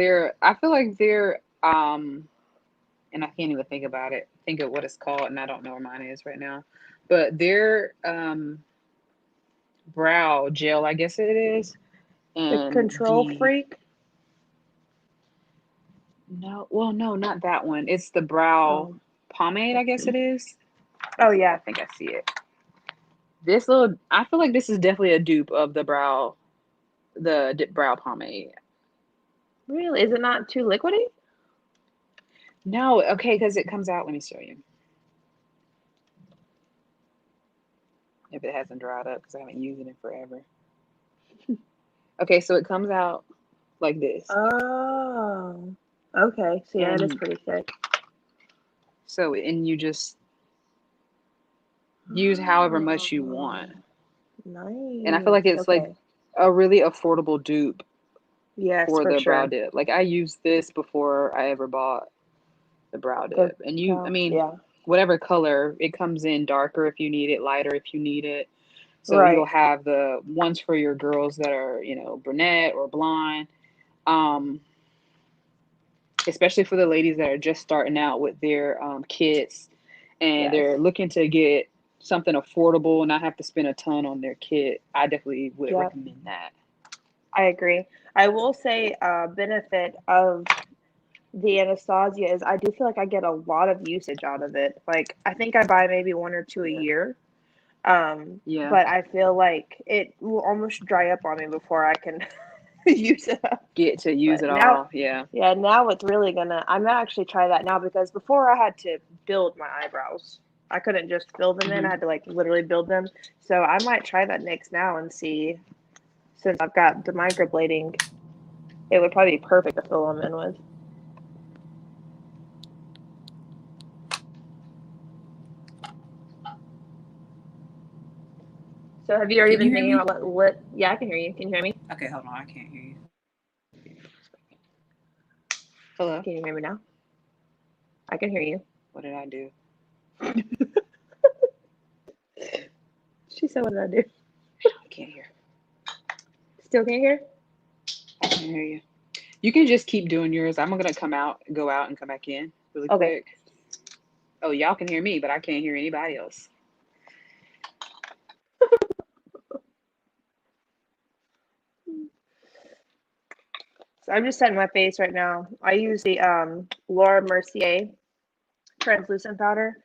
I feel like and I can't even think of what it's called, and I don't know where mine is right now. But their brow gel, I guess it is. The And Control Freak. no, not that one. It's the brow Oh, pomade, I let's guess it see. is. Oh Let's see if I yeah, think I see it. I feel like this is definitely a dupe of the dip brow pomade. really? Is it not too liquidy? No, okay, because it comes out. Let me show you if it hasn't dried up because I haven't used it in forever. Okay, so it comes out like this. Oh, okay. So yeah, it is And pretty thick. and you just use however much you want. Oh, And I feel like nice. it's like Okay. a really affordable dupe Yes, for for the brow sure. dip. Like I used this before I ever bought the brow The dip. And I brow. mean, Yeah. whatever color, it comes in darker if you need it, lighter if you need it. So you'll Right. have the ones for your girls that are, brunette or blonde. Um, Especially for the ladies that are just starting out with their kits and Yes. they're looking to get something affordable and not have to spend a ton on their kit. I definitely would Yep. recommend that. I agree. I will say benefit of the Anastasia is I do feel like I get a lot of usage out of it. Like I think I buy maybe one or two a Yeah. year. Yeah. But I feel like it will almost dry up on me before I can use it up. Get to use But it now, all. Yeah. yeah, now it's really I'm gonna actually try that now because before I had to build my eyebrows. I couldn't just fill them in. I Hmm. had to like literally build them. So I might try that next now and see since I've got the microblading, it would probably be perfect to fill them in with. So have you already Can you been hear thinking me? about what? Yeah, I can hear you. Can you hear me? Okay, hold on. I can't hear you. Hello? Can you hear me now? I can hear you. What did I do? She said, "What did I do?" I can't hear. Still can't hear? I can't hear you. You can just keep doing yours. I'm gonna go out and come back in really Okay. quick. Oh, y'all can hear me, but I can't hear anybody else. So I'm just setting my face right now. I use the Laura Mercier translucent powder.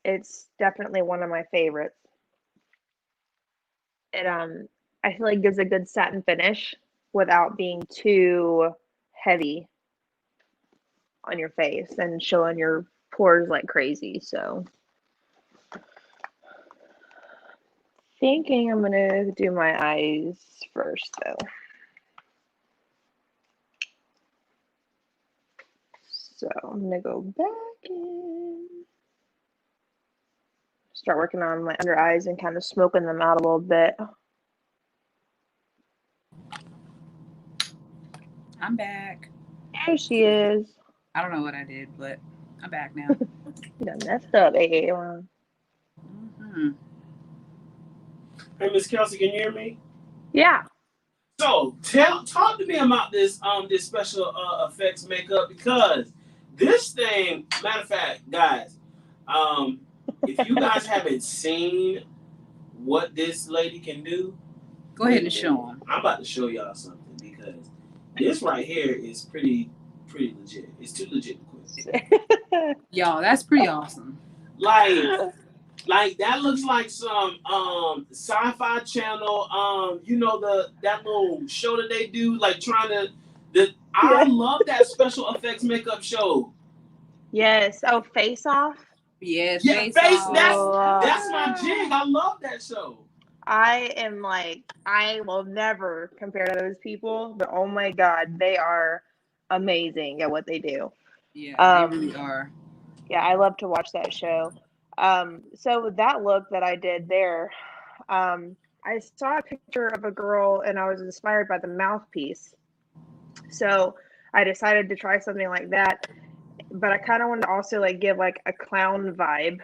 It's definitely one of my favorites. It I feel like gives a good satin finish without being too heavy on your face and showing your pores like crazy. So thinking I'm gonna do my eyes first though. So I'm gonna go back in, start working on my under eyes and kind of smoking them out a little bit. I'm back. There she is. I don't know what I did, but I'm back now. You done messed up, AA. Hmm. Hey, Miss Kelsey, can you hear me? Yeah. So talk to me about this special effects makeup because this thing, matter of fact, guys, um, if you guys haven't seen what this lady can do, Go ahead wait and a show minute. them. I'm about to show y'all something because this right here is pretty legit. It's too legit to quit. Y'all, that's pretty awesome. Like that looks like some sci-fi channel you know that little show that they do like trying to I Yeah. love that special effects makeup show. Yes. Oh, Face Off. Yes, Yeah, face face off. that's my Oh, jig. I love that show. I am like, I will never compare to those people, but oh my God, they are amazing at what they do. Yeah, they really Um, are. yeah, I love to watch that show. So that look that I did there, I saw a picture of a girl and I was inspired by the mouthpiece. So I decided to try something like that, but I kind of wanted to also like give like a clown vibe.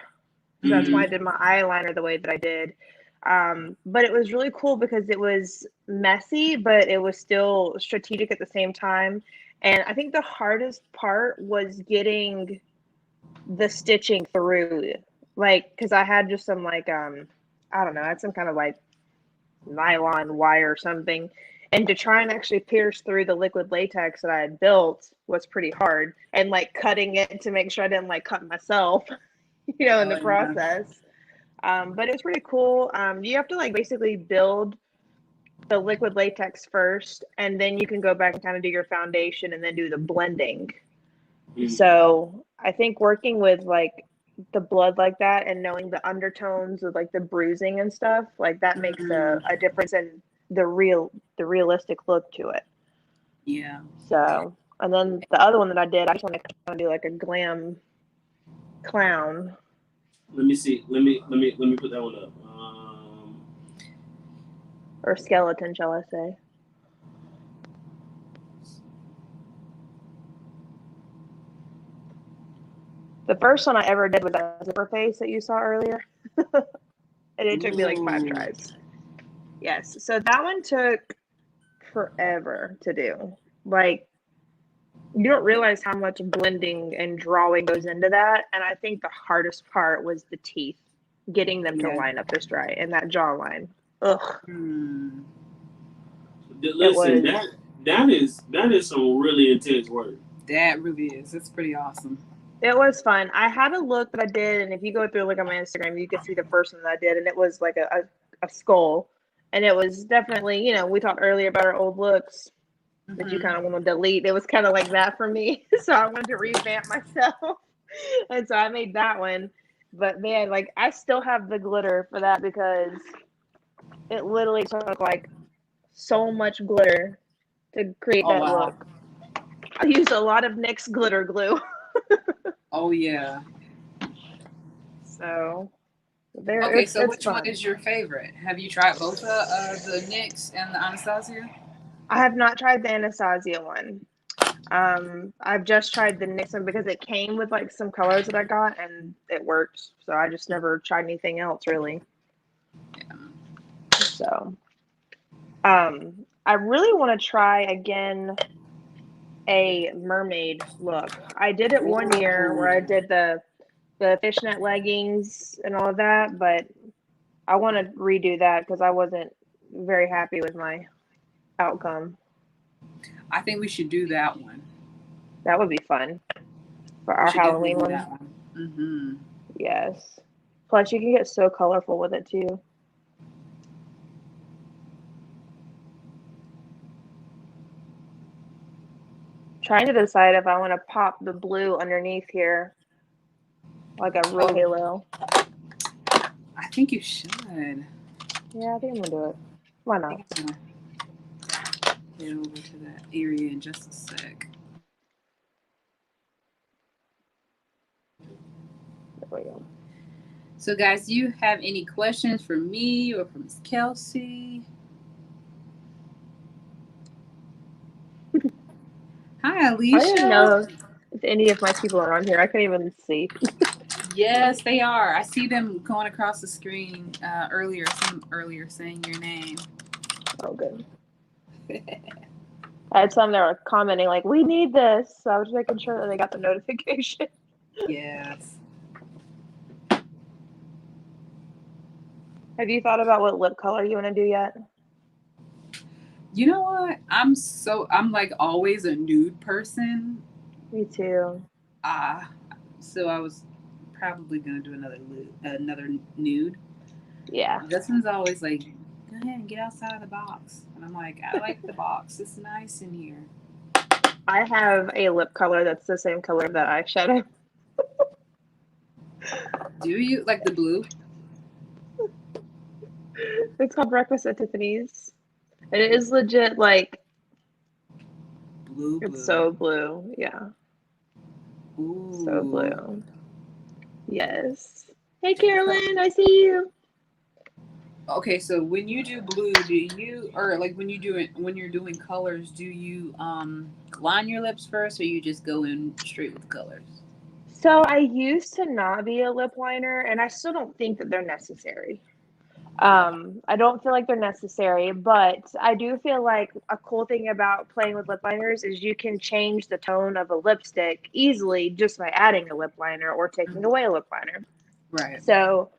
So that's why I Mm-hmm. did my eyeliner the way that I did. But it was really cool because it was messy, but it was still strategic at the same time. And I think the hardest part was getting the stitching through, like, because I had just some like I don't know, I had some kind of like nylon wire or something, and to try and actually pierce through the liquid latex that I had built was pretty hard, and like cutting it to make sure I didn't like cut myself, in Oh the yeah. process. But it was pretty cool. You have to like basically build the liquid latex first, and then you can go back and kind of do your foundation and then do the blending. Mm-hmm. So I think working with like the blood like that and knowing the undertones with like the bruising and stuff, like that makes Mm, a difference in the realistic look to it. yeah. So and then the other one that I did, I just want to kind of do like a glam clown Let me see. Let me put that one up. or skeleton, shall I say. The first one I ever did was that zipper face that you saw earlier. And it took me like 5 tries. Yes. So that one took forever to do. Like, you don't realize how much blending and drawing goes into that. And I think the hardest part was the teeth, getting them to Yeah. line up just right and that jawline. Ugh. Mm. It Listen, was that is some really intense work. That really is. It's pretty awesome. it was fun. I had a look that I did, and if you go through look on my Instagram, you can see the first one that I did, and it was like a skull. And it was definitely, we talked earlier about our old looks that you Hmm. kind of want to delete. It was kind of like that for me. So I wanted to revamp myself. And so I made that one. But man, like I still have the glitter for that because it literally took like so much glitter to create Oh that wow. look. I used a lot of NYX glitter glue. Oh yeah. So there Okay, it's so it's which one fun. is your favorite? Have you tried both the NYX and the Anastasia? I have not tried the Anastasia one. I've just tried the NYX one because it came with like some colors that I got and it worked. So I just never tried anything else really. Yeah. So I really want to try again a mermaid look. I did it one year where I Ooh. did the fishnet leggings and all of that, but I want to redo that because I wasn't very happy with my outcome. I think we should do that one. That would be fun for We our should definitely Halloween do one. that one. Hmm. Yes. Plus, you can get so colorful with it too. Trying to decide if I want to pop the blue underneath here, like a real Oh, halo. I think you should. Yeah, I think I'm gonna do it. Why I not? think I'm gonna head over to that area in just a sec. There we go. So, guys, do you have any questions for me or for Miss Kelsey? Hi, I didn't Alicia. know any of my people are on here. I can't even see. Yes, they are. I see them going across the screen earlier saying your name. Oh, good. I had some that were commenting like, "We need this." So I was making sure that they got the notification. Yes. Have you thought about what lip color you want to do yet? You know what? I'm like always a nude person. Me too. So I was probably gonna do another nude. Yeah. This one's always like, go ahead and get outside of the box, and I'm like, I like the box. It's nice in here. I have a lip color that's the same color of that eyeshadow. Do you like the blue? It's called Breakfast at Tiffany's. And it is legit like Blue. it's so blue. Yeah. Ooh. So blue. Yes. Hey Carolyn, I see you. Okay, so when you do blue, do you or like when you're doing colors, do you line your lips first, or you just go in straight with colors? So I used to not be a lip liner, and I still don't think that they're necessary. I don't feel like they're necessary, but I do feel like a cool thing about playing with lip liners is you can change the tone of a lipstick easily just by adding a lip liner or taking away a lip liner. Right. So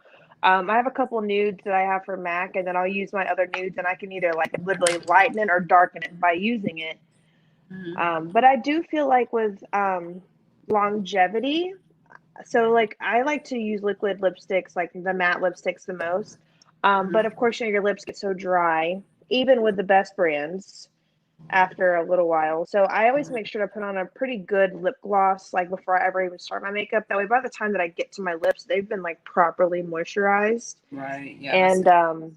I have a couple nudes that I have for MAC, and then I'll use my other nudes, and I can either like literally lighten it or darken it by using it. But I do feel like with longevity, so like I like to use liquid lipsticks, like the matte lipsticks the most. But of course, your lips get so dry, even with the best brands, after a little while. So I always make sure to put on a pretty good lip gloss, like before I ever even start my makeup. That way, by the time that I get to my lips, they've been like properly moisturized. Right. Yeah. And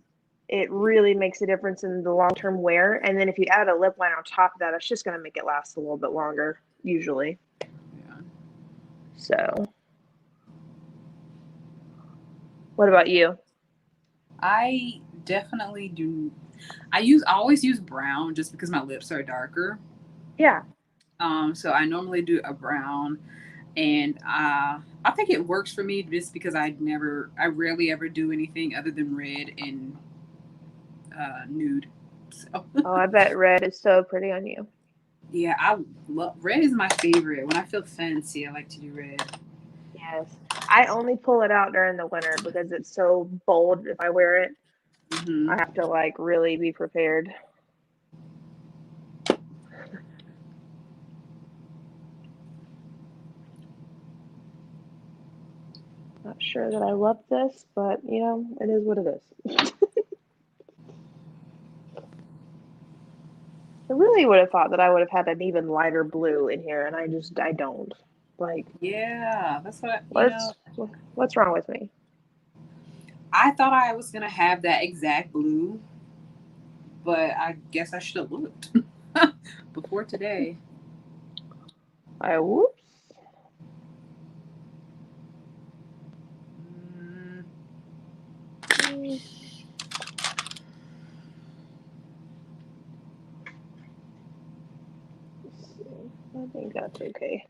it really makes a difference in the long-term wear. And then if you add a lip liner on top of that, it's just going to make it last a little bit longer, usually. Yeah. So, what about you? I definitely do. I always use brown just because my lips are darker. Yeah. So I normally do a brown, and I think it works for me just because I rarely ever do anything other than red and nude. So Oh, I bet red is so pretty on you. yeah, I love red is my favorite. When I feel fancy, I like to do red. Yes. I only pull it out during the winter because it's so bold. If I wear it, I have to like really be prepared. Not sure that I love this, but you know, it is what it is. I really would have thought that I would have had an even lighter blue in here, and I don't. Like, Yeah, that's what what's wrong with me? I thought I was gonna have that exact blue, but I guess I should have looked before today. Whoops. I think that's okay.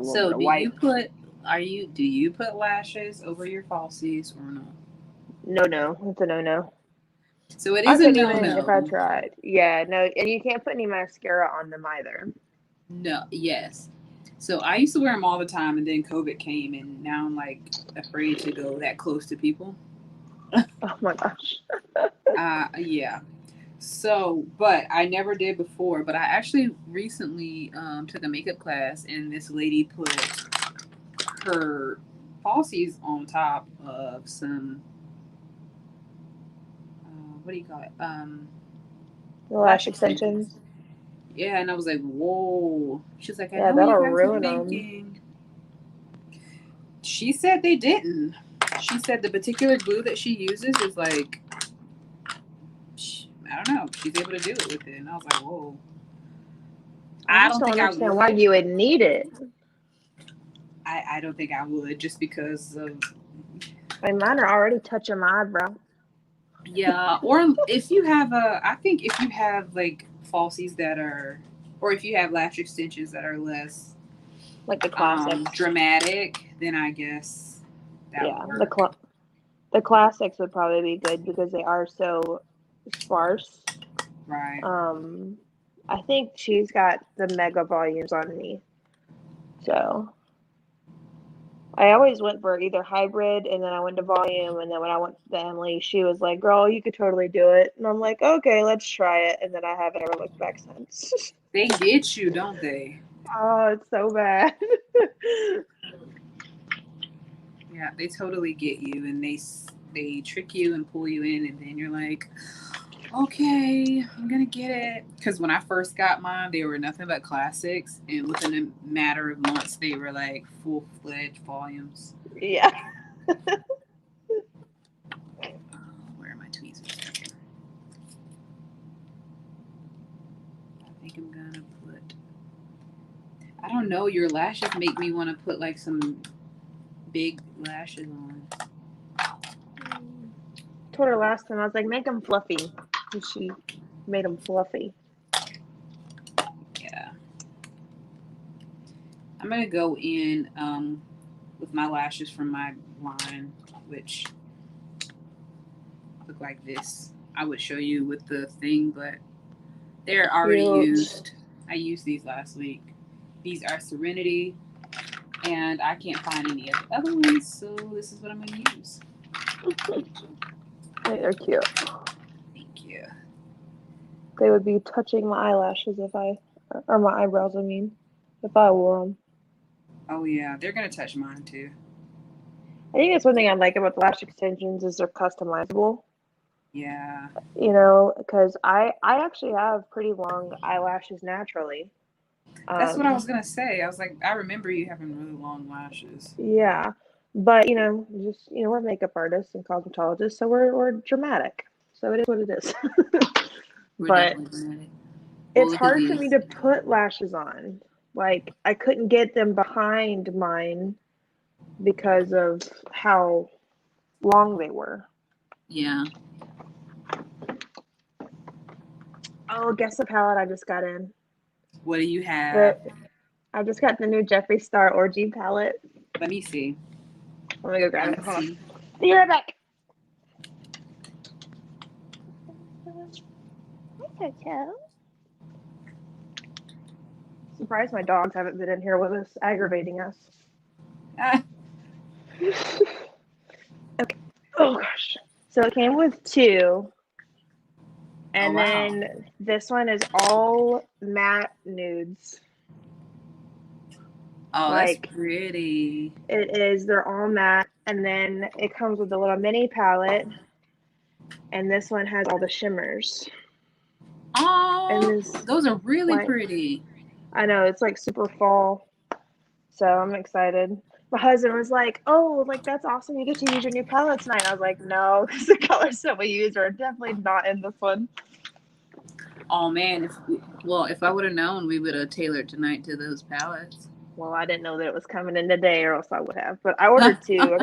So do you put lashes over your falsies or no? No, it's a no. So it I is a couldn't even if I no. tried. Yeah, no, and you can't put any mascara on them either. No, yes. So I used to wear them all the time, and then COVID came, and now I'm like afraid to go that close to people. Oh my gosh. Yeah. So, but I never did before. But I actually recently took a makeup class, and this lady put her falsies on top of some what do you call it? The lash extensions. Yeah, and I was like, whoa. She's like, I Yeah, know what that'll you guys are ruin them. thinking. She said they didn't. She said the particular glue that she uses is like, I don't know. She's able to do it with it, and I was like, whoa. I just don't understand why you would need it. I don't think I would, just because of. I mean, mine are already touching my eyebrow. Yeah, or if you have I think if you have like falsies that are Or if you have lash extensions that are less Like the classics. dramatic, then I guess that Yeah, would work. the classics would probably be good because they are so sparse. Right. I think she's got the mega volumes on me. So I always went for either hybrid and then I went to volume, and then when I went to Emily, she was like, "Girl, you could totally do it." And I'm like, "Okay, let's try it." And then I haven't ever looked back since. They get you, don't they? Oh, it's so bad. Yeah, they totally get you, and they trick you and pull you in, and then you're like, okay, I'm gonna get it. Because when I first got mine, they were nothing but classics, and within a matter of months, they were like full-fledged volumes. Yeah. Where are my tweezers? Okay. I think I'm gonna put. I don't know. Your lashes make me want to put like some big lashes on. Told her last time, I was like, make them fluffy. And she made them fluffy. Yeah. I'm gonna go in with my lashes from my line, which look like this. I would show you with the thing, but they're already Cute. used. I used these last week. These are Serenity, and I can't find any of the other ones, so this is what I'm gonna use. They're cute. Thank you. They would be touching my eyelashes or my eyebrows, I mean, if I wore them. Oh yeah, they're gonna touch mine too. I think that's one thing I like about the lash extensions is they're customizable. Yeah. Because I actually have pretty long eyelashes naturally. That's what I was Um, gonna say. I was like, I remember you having really long lashes. yeah, but we're makeup artists and cosmetologists, so we're dramatic. So it is what it is. We're But definitely dramatic. Well, it's look at hard for me these. to put lashes on. Like I couldn't get them behind mine because of how long they were. Yeah. Oh, guess the palette I just got in. What do you The have? I just got the new Jeffree Star Orgy palette. Let me see. Let me go grab it. Let's Hold on. see. Be right back. Hi, Coco. Surprised my dogs haven't been in here with us, aggravating us. Ah, Okay. Oh gosh. So it came with two, oh and wow. then this one is all matte nudes. Oh, that's Like pretty. it is, they're all matte, and then it comes with a little mini palette, and this one has all the shimmers. And Oh, this, those are really like, pretty. I know it's like super fall, so I'm excited. My husband was like, "Oh, like that's awesome! You get to use your new palette tonight." I was like, "No, because the colors that we use are definitely not in this one." Oh man, if I would have known, we would have tailored tonight to those palettes. Well, I didn't know that it was coming in today, or else I would have. But I ordered two.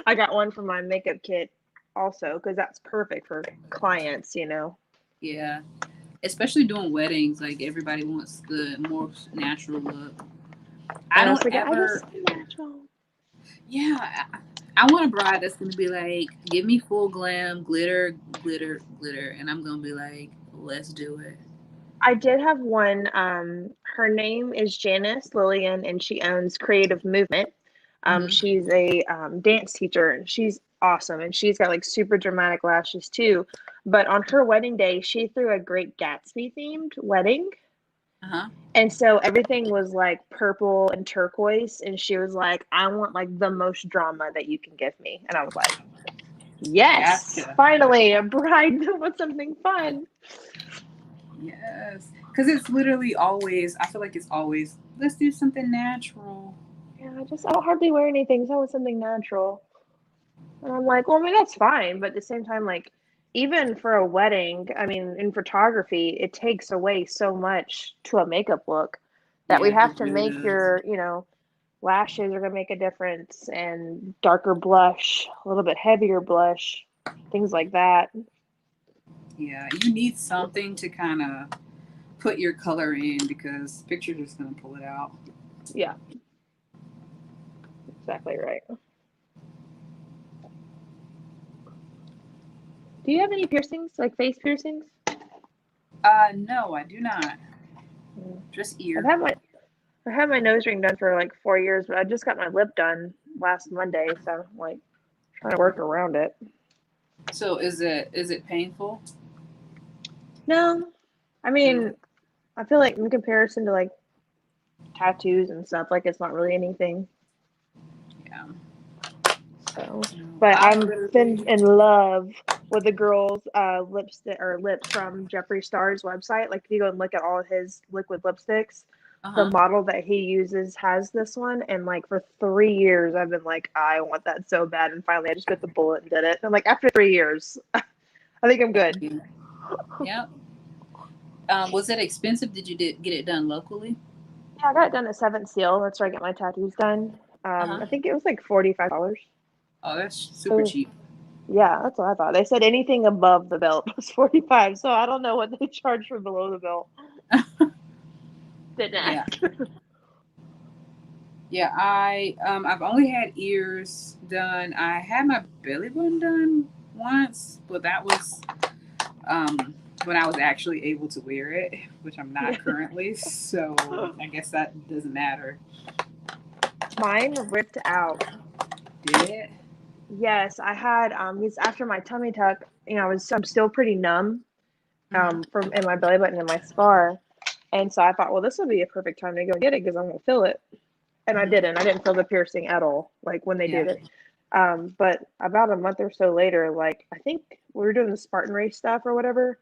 I got one for my makeup kit also because that's perfect for clients. Yeah, especially doing weddings, like everybody wants the more natural look. I And I don't was like, I ever. just natural. Yeah, I want a bride that's gonna be like, give me full glam, glitter, glitter, glitter, and I'm gonna be like, let's do it. I did have one. Her name is Janice Lillian, and she owns Creative Movement. Hmm. She's a dance teacher, and she's awesome. And she's got like super dramatic lashes too. But on her wedding day, she threw a Great Gatsby themed wedding. Uh huh. And so everything was like purple and turquoise. And she was like, I want like the most drama that you can give me. And I was like, yes, Gotcha. finally, a bride with something fun. Yes, because it's literally always. I feel like it's always. Let's do something natural. Yeah, I don't hardly wear anything, so I want something natural. And I'm like, well, I mean, that's fine. But at the same time, like, even for a wedding, I mean, in photography, it takes away so much to a makeup look that we Yeah, have it to really make does. lashes are going to make a difference and darker blush, a little bit heavier blush, things like that. Yeah, you need something to kind of put your color in because picture's just gonna pull it out. Yeah, exactly right. Do you have any piercings, like face piercings? No, I do not. Mm. Just I've ear. had my I had my nose ring done for like 4 years, but I just got my lip done last Monday, so I'm like trying to work around it. So is it painful? No, I Mm, mean, I feel like in comparison to like tattoos and stuff, like it's not really anything. yeah. So, No, but I I'm been literally. in love with the girl's lipstick or lips from Jeffree Star's website. Like if you go and look at all of his liquid lipsticks, Uh the huh. model that he uses has this one, and like for 3 years I've been like, I want that so bad, and finally I just bit the bullet and did it. And like after 3 years, I think I'm good. Yep. Was it expensive? Did you get it done locally? Yeah, I got it done at Seventh Seal. That's where I get my tattoos done. Uh huh. I think it was like $45. Oh, that's super So cheap. yeah, that's what I thought. They said anything above the belt was 45. So I don't know what they charge for below the belt. Didn't Yeah. ask. Yeah, I've only had ears done. I had my belly button done once, but that was um when I was actually able to wear it, which I'm Yeah. not currently. So I guess that doesn't matter. Mine ripped out. Did it? Yes, I had because after my tummy tuck, I'm still pretty numb Hmm. from in my belly button and my scar. And so I thought, well, this would be a perfect time to go get it because I'm gonna feel it. And I Hmm. didn't. I didn't feel the piercing at all, like when they Yeah. did it. But about a month or so later, like I think we were doing the Spartan race stuff or whatever,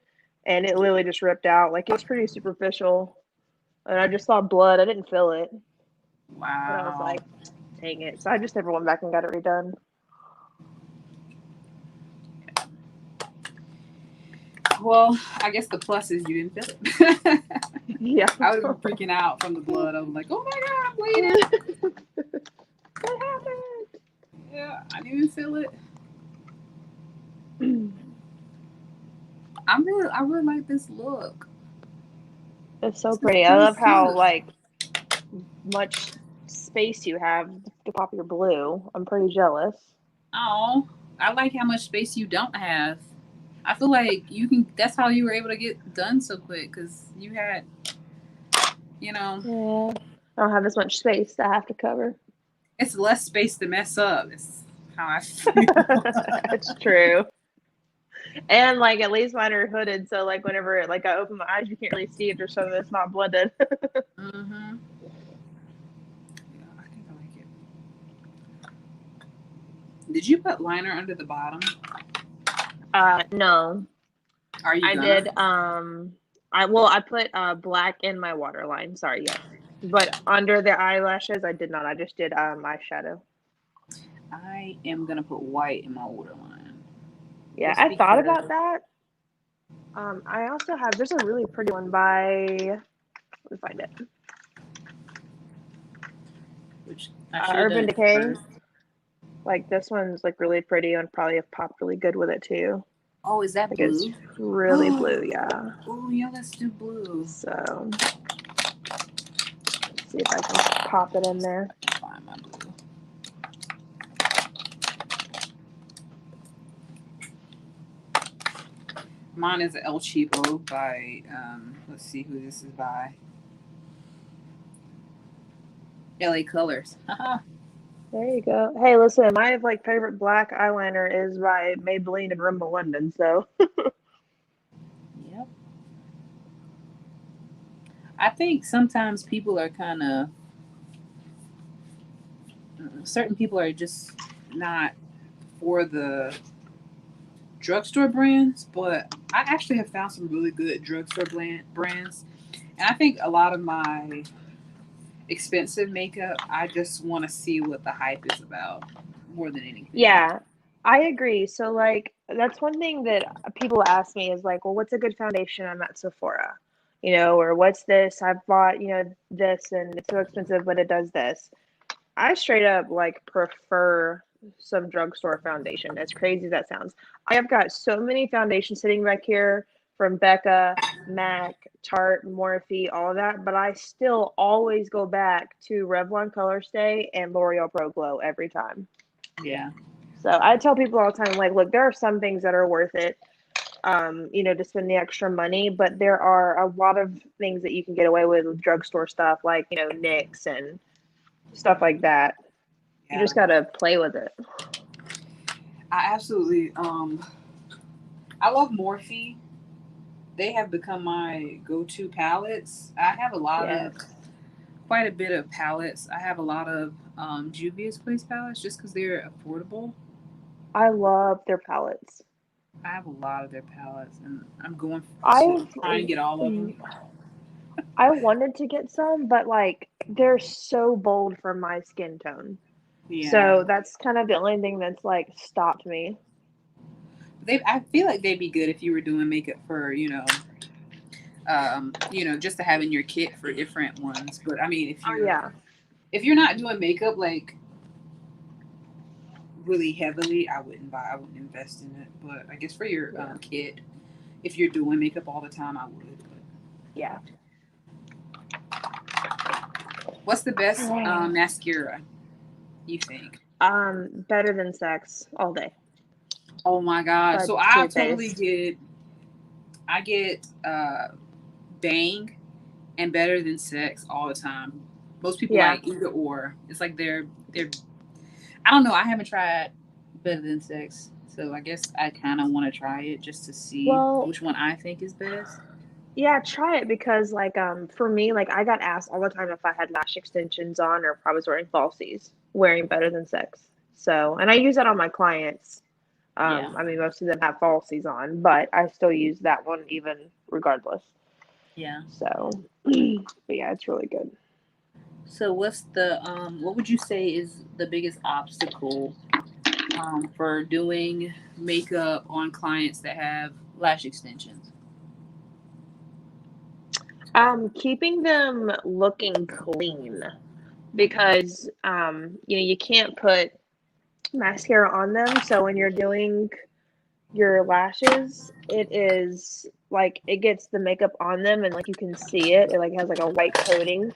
and it literally just ripped out. Like it was pretty superficial, and I just saw blood. I didn't feel it, but I was Wow. like, dang it. So I just never went back and got it redone. Well, I guess the plus is you didn't feel it. Yeah. I would have been freaking out from the blood. I was like, oh my god, I'm bleeding. What happened? Yeah, I didn't even feel it. I really like this look. It's so This is pretty. I pretty love how cute. like much space you have to pop your blue. I'm pretty jealous. Oh, I like how much space you don't have. I feel like you can. That's how you were able to get done so quick because you had, you know, Yeah. I don't have as much space to have to cover. it's less space to mess up. It's how I feel. It's true. And like at least mine are hooded, so like whenever like I open my eyes, you can't really see if there's something that's not blended. Mm-hmm. Yeah, I think I like it. Did you put liner under the bottom? No, Are you I gonna? did. I put black in my waterline. Sorry, yes, but under the eyelashes, I did not. I just did eyeshadow. I am gonna put white in my waterline Yeah, just I thought because. about that. I also have. There's a really pretty one by. Let me find it. Which I should have done Urban it Decay. first. Like this one's like really pretty and probably have popped really good with it too. Oh, is that Like it's blue? really blue, Oh, yeah. yeah, let's do blue. So let's see if I can pop it in there. Find my blue. Mine is El Cheapo by, let's see who this is by. LA Colors. There you go. Hey, listen, my like favorite black eyeliner is by Maybelline and Rimmel London. So Yep. I think sometimes people are kind of, certain people are just not for the drugstore brands, but I actually have found some really good drugstore brands. And I think a lot of my expensive makeup, I just want to see what the hype is about more than anything. yeah, I agree. So like that's one thing that people ask me is like, well, what's a good foundation? I'm at Sephora, or what's this? I've bought, this and it's so expensive, but it does this. I straight up like prefer some drugstore foundation. As crazy as that sounds, I have got so many foundations sitting back here from Becca MAC, Tarte, Morphe, all of that, but I still always go back to Revlon Color Stay and L'Oreal Pro Glow every time. Yeah. So I tell people all the time, like, look, there are some things that are worth it, to spend the extra money, but there are a lot of things that you can get away with drugstore stuff, like, NYX and stuff like that. You Yeah. just gotta play with it. I absolutely I love Morphe. They have become my go-to palettes. I have Yes. quite a bit of palettes. I have a lot of Juvia's Place palettes just because they're affordable. I love their palettes. I have a lot of their palettes, and I'm going to I try and get all of them. I wanted to get some, but like they're so bold for my skin tone. Yeah, So that's kind of the only thing that's like stopped me. I feel like they'd be good if you were doing makeup for just to have in your kit for different ones. But I mean, Oh yeah. if you're not doing makeup like really heavily, I wouldn't invest in it. But I guess for your kit, if you're doing makeup all the time, I would. But. Yeah. What's the best mascara you think? Better Than Sex all day. Oh my god! So I totally I get Bang and Better Than Sex all the time. Most people like either or. It's like they're. I don't know. I haven't tried Better Than Sex, so I guess I kind of want to try it just to see which one I think is best. Yeah, try it because for me, like I got asked all the time if I had lash extensions on or if I was wearing falsies, wearing Better Than Sex. So, and I use that on my clients. I mean, most of them have falsies on, but I still use that one even regardless. Yeah. So, but yeah, it's really good. So, what's the what would you say is the biggest obstacle for doing makeup on clients that have lash extensions? Keeping them looking clean because you can't put mascara on them. So when you're doing your lashes, it is like it gets the makeup on them and like you can see it. It like has like a white coating.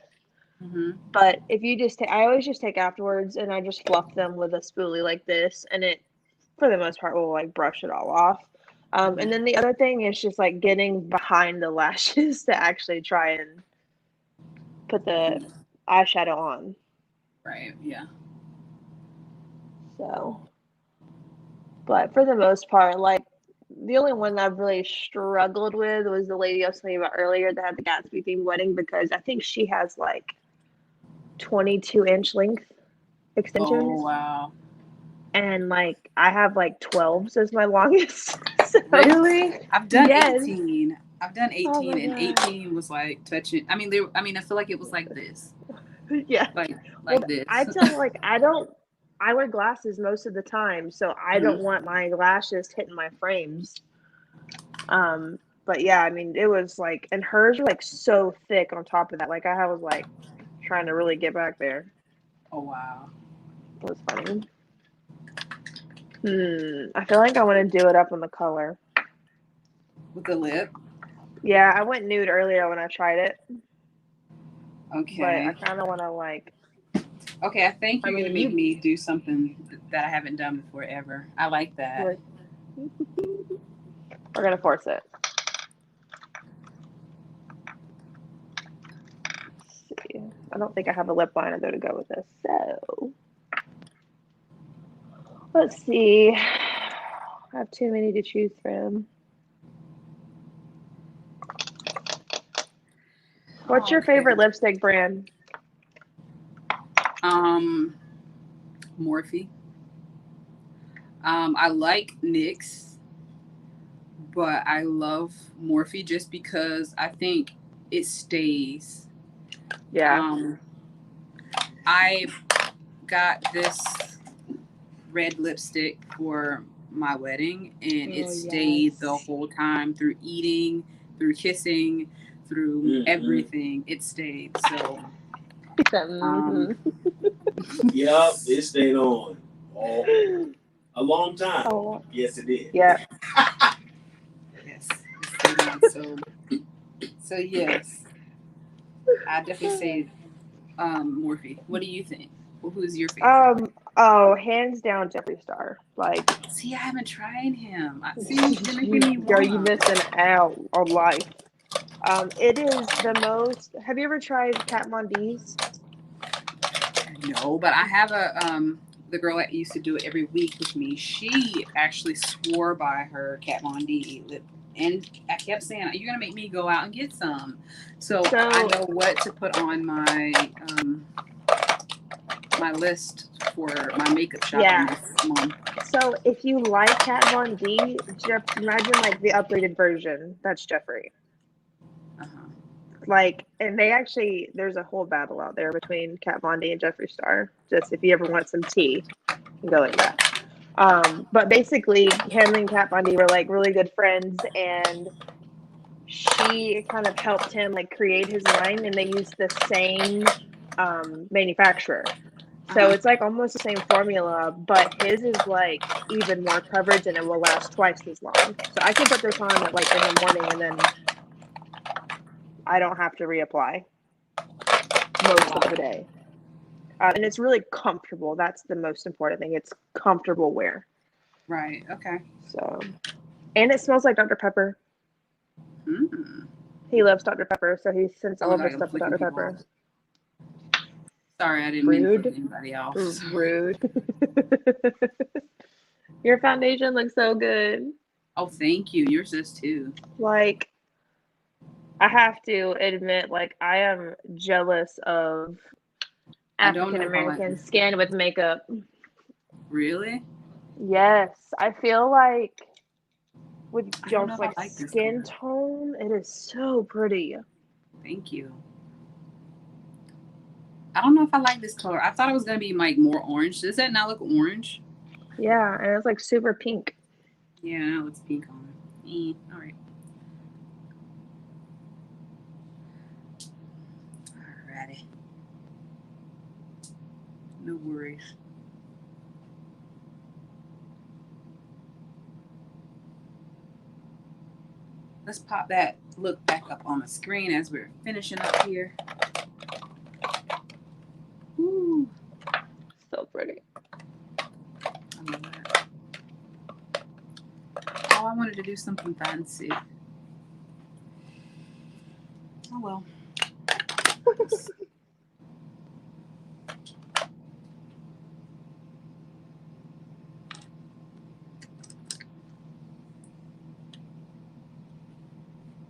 Mm-hmm. But if you just I always just take afterwards and I just fluff them with a spoolie like this, and it for the most part will like brush it all off. And then the other thing is just like getting behind the lashes to actually try and put the eyeshadow on. Right. Yeah. So, but for the most part, like the only one I've really struggled with was the lady I was telling you about earlier that had the Gatsby themed wedding because I think she has like 22-inch length extensions. Oh wow. And like I have like 12s as my longest. So, really? I've done yes. 18. I've done 18 and God. 18 was like touching. I mean, I feel like it was like this. Yeah. Like this. I tell like I wear glasses most of the time, so I don't want my lashes hitting my frames. But yeah, I mean, it was like, and hers were like so thick on top of that. Like I was like trying to really get back there. Oh wow. It was funny. I feel like I want to do it up on the color. With the lip? Yeah, I went nude earlier when I tried it. Okay. But I kind of want to like. Okay, I think you're going to make me do something that I haven't done before ever. I like that. We're going to force it. Let's see. I don't think I have a lip liner though to go with this. So, let's see. I have too many to choose from. What's your favorite lipstick brand? Morphe. I like NYX, but I love Morphe just because I think it stays. Yeah. I got this red lipstick for my wedding, and it stayed the whole time through eating, through kissing, through everything. It stayed. So. Yep, it stayed on a long time. Oh. Yes, it did. Yeah. Yes, it stayed on. So So yes, I definitely say Morphe. What do you think? Well, who's your favorite? Oh, hands down, Jeffree Star. Like, See, I haven't tried him. I see you're making me girl, you wanna. missing out on life. It is the most. Have you ever tried Kat Von D's? No, but I have a the girl that used to do it every week with me. She actually swore by her Kat Von D lip, and I kept saying, "You're gonna make me go out and get some." So I So know what to put on my list for my makeup shopping yeah. this month. So if you like Kat Von D, imagine like the upgraded version. That's Jeffree. Uh-huh. Like, and they actually, there's a whole battle out there between Kat Von D and Jeffree Star. Just if you ever want some tea, you can go like that. But basically, him and Kat Von D were like really good friends, and she kind of helped him like create his line, and they used the same manufacturer. So Uh-huh. it's like almost the same formula, but his is like even more coverage and it will last twice as long. So I can put this on at like in the morning and then I don't have to reapply most of the Wow. day. And it's really comfortable. That's the most important thing. It's comfortable wear. Right. Okay. So, and it smells like Dr. Pepper. Mm. He loves Dr. Pepper, so he sends I all look of like his I'm stuff with flicking Dr. people off. Pepper. Sorry, I didn't mean to flick Rude. anybody off. Sorry. Rude. Your foundation looks so good. Oh, thank you. Yours does too. Like, I have to admit, like, I am jealous of I don't African know if I like American this. skin with makeup. Really? Yes, I feel like with I don't know y'all's if I like like this skin color. tone, it is so pretty. Thank you. I don't know if I like this color. I thought it was gonna be like more orange. Does that not look orange? Yeah, and it's like super pink. Yeah, now it looks pink on it. All right. Alrighty. No worries. Let's pop that look back up on the screen as we're finishing up here. Woo. So pretty. I love that. Oh, I wanted to do something fancy. Oh well.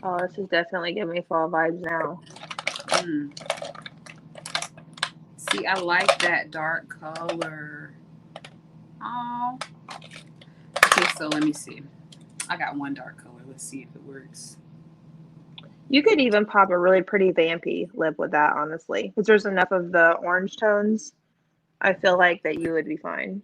Oh, this is definitely giving me fall vibes now. Mm. See, I like that dark color. Oh. Okay, so let me see. I got one dark color. Let's see if it works. You could even pop a really pretty vampy lip with that, honestly. Because there's enough of the orange tones. I feel like that you would be fine.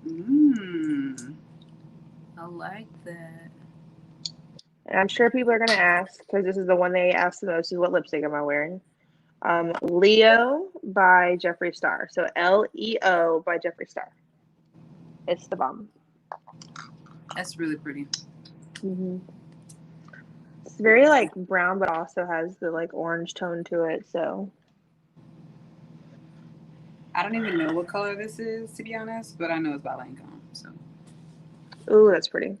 Mmm. I like that. And I'm sure people are going to ask, because this is the one they ask the most, is what lipstick am I wearing? Leo by Jeffree Star. So Leo by Jeffree Star. It's the bomb. That's really pretty. Mm-hmm. It's very like brown, but also has the like orange tone to it. So I don't even know what color this is, to be honest, but I know it's by Lancome. So, ooh, that's pretty.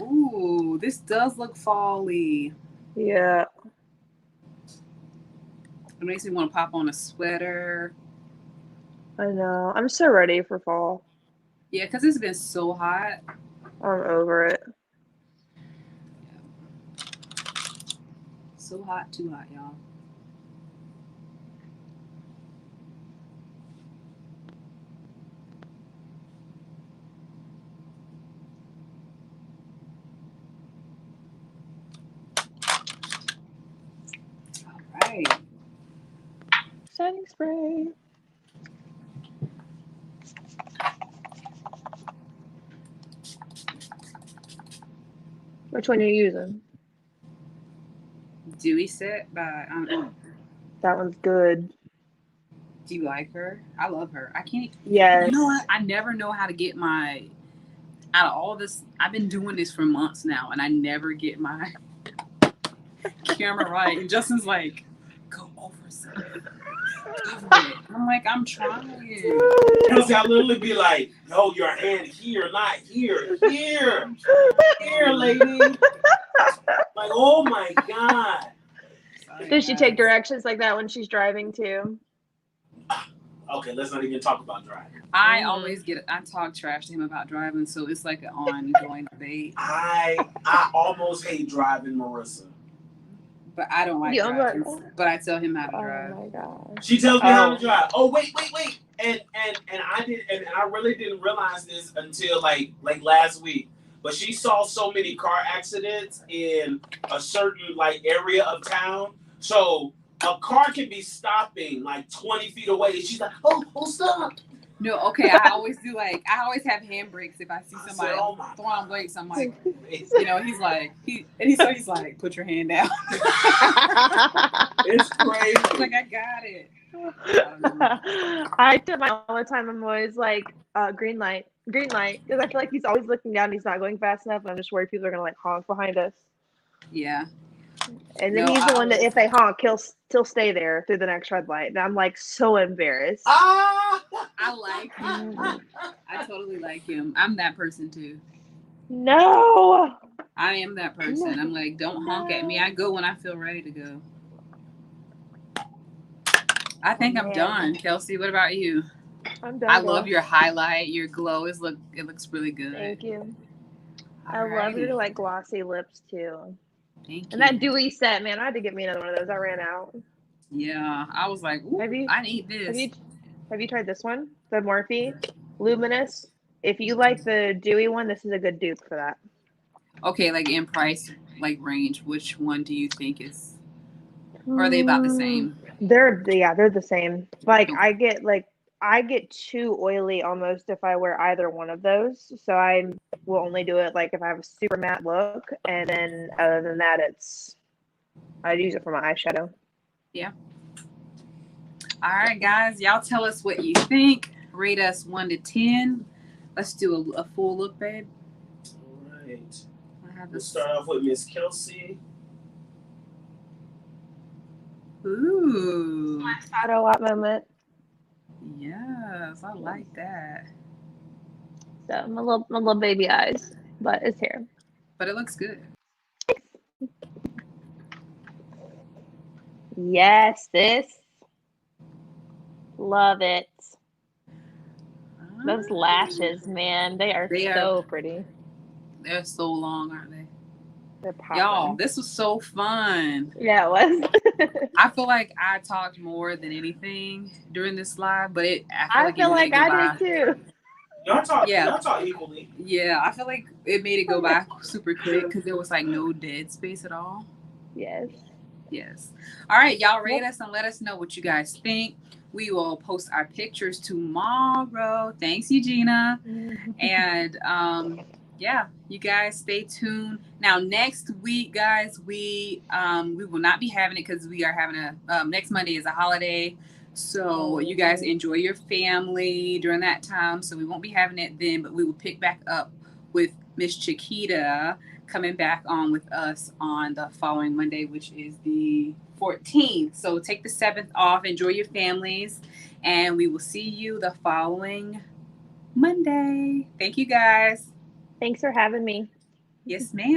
ooh, this does look fall-y. Yeah, It makes me want to pop on a sweater. I know. I'm so ready for fall. Yeah, because it's been so hot. I'm over it. So hot, too hot, y'all. All right. Setting spray. Which one are you using? Dewy Set by That one's good. do you like her? I love her. I can't. Yes. You know what? I never know how to get my out of all this. I've been doing this for months now, and I never get my camera right. And Justin's like, "Go over something." I'm like, I'm trying. Kelsey, I literally be like, "Yo, your hand here, not here, here, lady." Like, oh my god. Sorry, Does she guys. take directions like that when she's driving too? Okay, let's not even talk about driving. I always I talk trash to him about driving, so it's like an ongoing debate. I almost hate driving, Marissa. But I don't like You driving. almost- But I tell him how to Oh drive. my gosh. She tells me how to drive. Oh wait. And I really didn't realize this until like last week. But she saw so many car accidents in a certain like area of town. So a car can be stopping like 20 feet away. And she's like, oh, stop. No, okay. I always do I always have handbrakes if I see somebody throwing on brakes. I'm like, you know, he's like, he's like, put your hand down. It's crazy. I'm like, I got it. I tell my all the time. I'm always like, green light, because I feel like he's always looking down. He's not going fast enough, and I'm just worried people are gonna like honk behind us. Yeah. And then he's the one that if they honk, he'll stay there through the next red light, and I'm like so embarrassed. Ah! I like him. I totally like him. I'm that person too. No. I am that person. I'm like, don't honk at me. I go when I feel ready to go. I think I'm done. Kelsey, what about you? I'm done. I love your highlight, your glow. It looks really good. Thank you. I Alrighty. love your like glossy lips too. Thank you. And that dewy set, man, I had to get me another one of those. I ran out. Yeah, I was like, ooh, I need this. Have you tried this one? The Morphe Luminous. If you like the dewy one, this is a good dupe for that. Okay, like in price, like range, which one do you think is? Or are they about the same? They're the same. Like I get too oily almost if I wear either one of those. So I will only do it like if I have a super matte look, and then other than that, I'd use it for my eyeshadow. Yeah. All right, guys, y'all tell us what you think. Rate us 1 to 10. Let's do a full look, babe. All right. We'll start off with Miss Kelsey. Ooh. My shadow up moment. Yes, I like that. So my little baby eyes, but it's here. But it looks good. Yes, sis. Love it. Those lashes, man, they are so pretty. They're so long, aren't they? They're popping. Y'all, this was so fun. Yeah, it was. I feel like I talked more than anything during this live, but I feel like I did too. Y'all talk equally. Yeah, I feel like it made it go by super quick because there was like no dead space at all. Yes. All right, y'all rate us and let us know what you guys think. We will post our pictures tomorrow. Thanks, Eugenia. And yeah, you guys stay tuned. Now next week, guys, we will not be having it because we are having next Monday is a holiday. So you guys enjoy your family during that time. So we won't be having it then, but we will pick back up with Miss Chiquita coming back on with us on the following Monday, which is the 14th. So take the 7th off, enjoy your families, and we will see you the following Monday. Thank you guys. Thanks for having me. Yes, ma'am.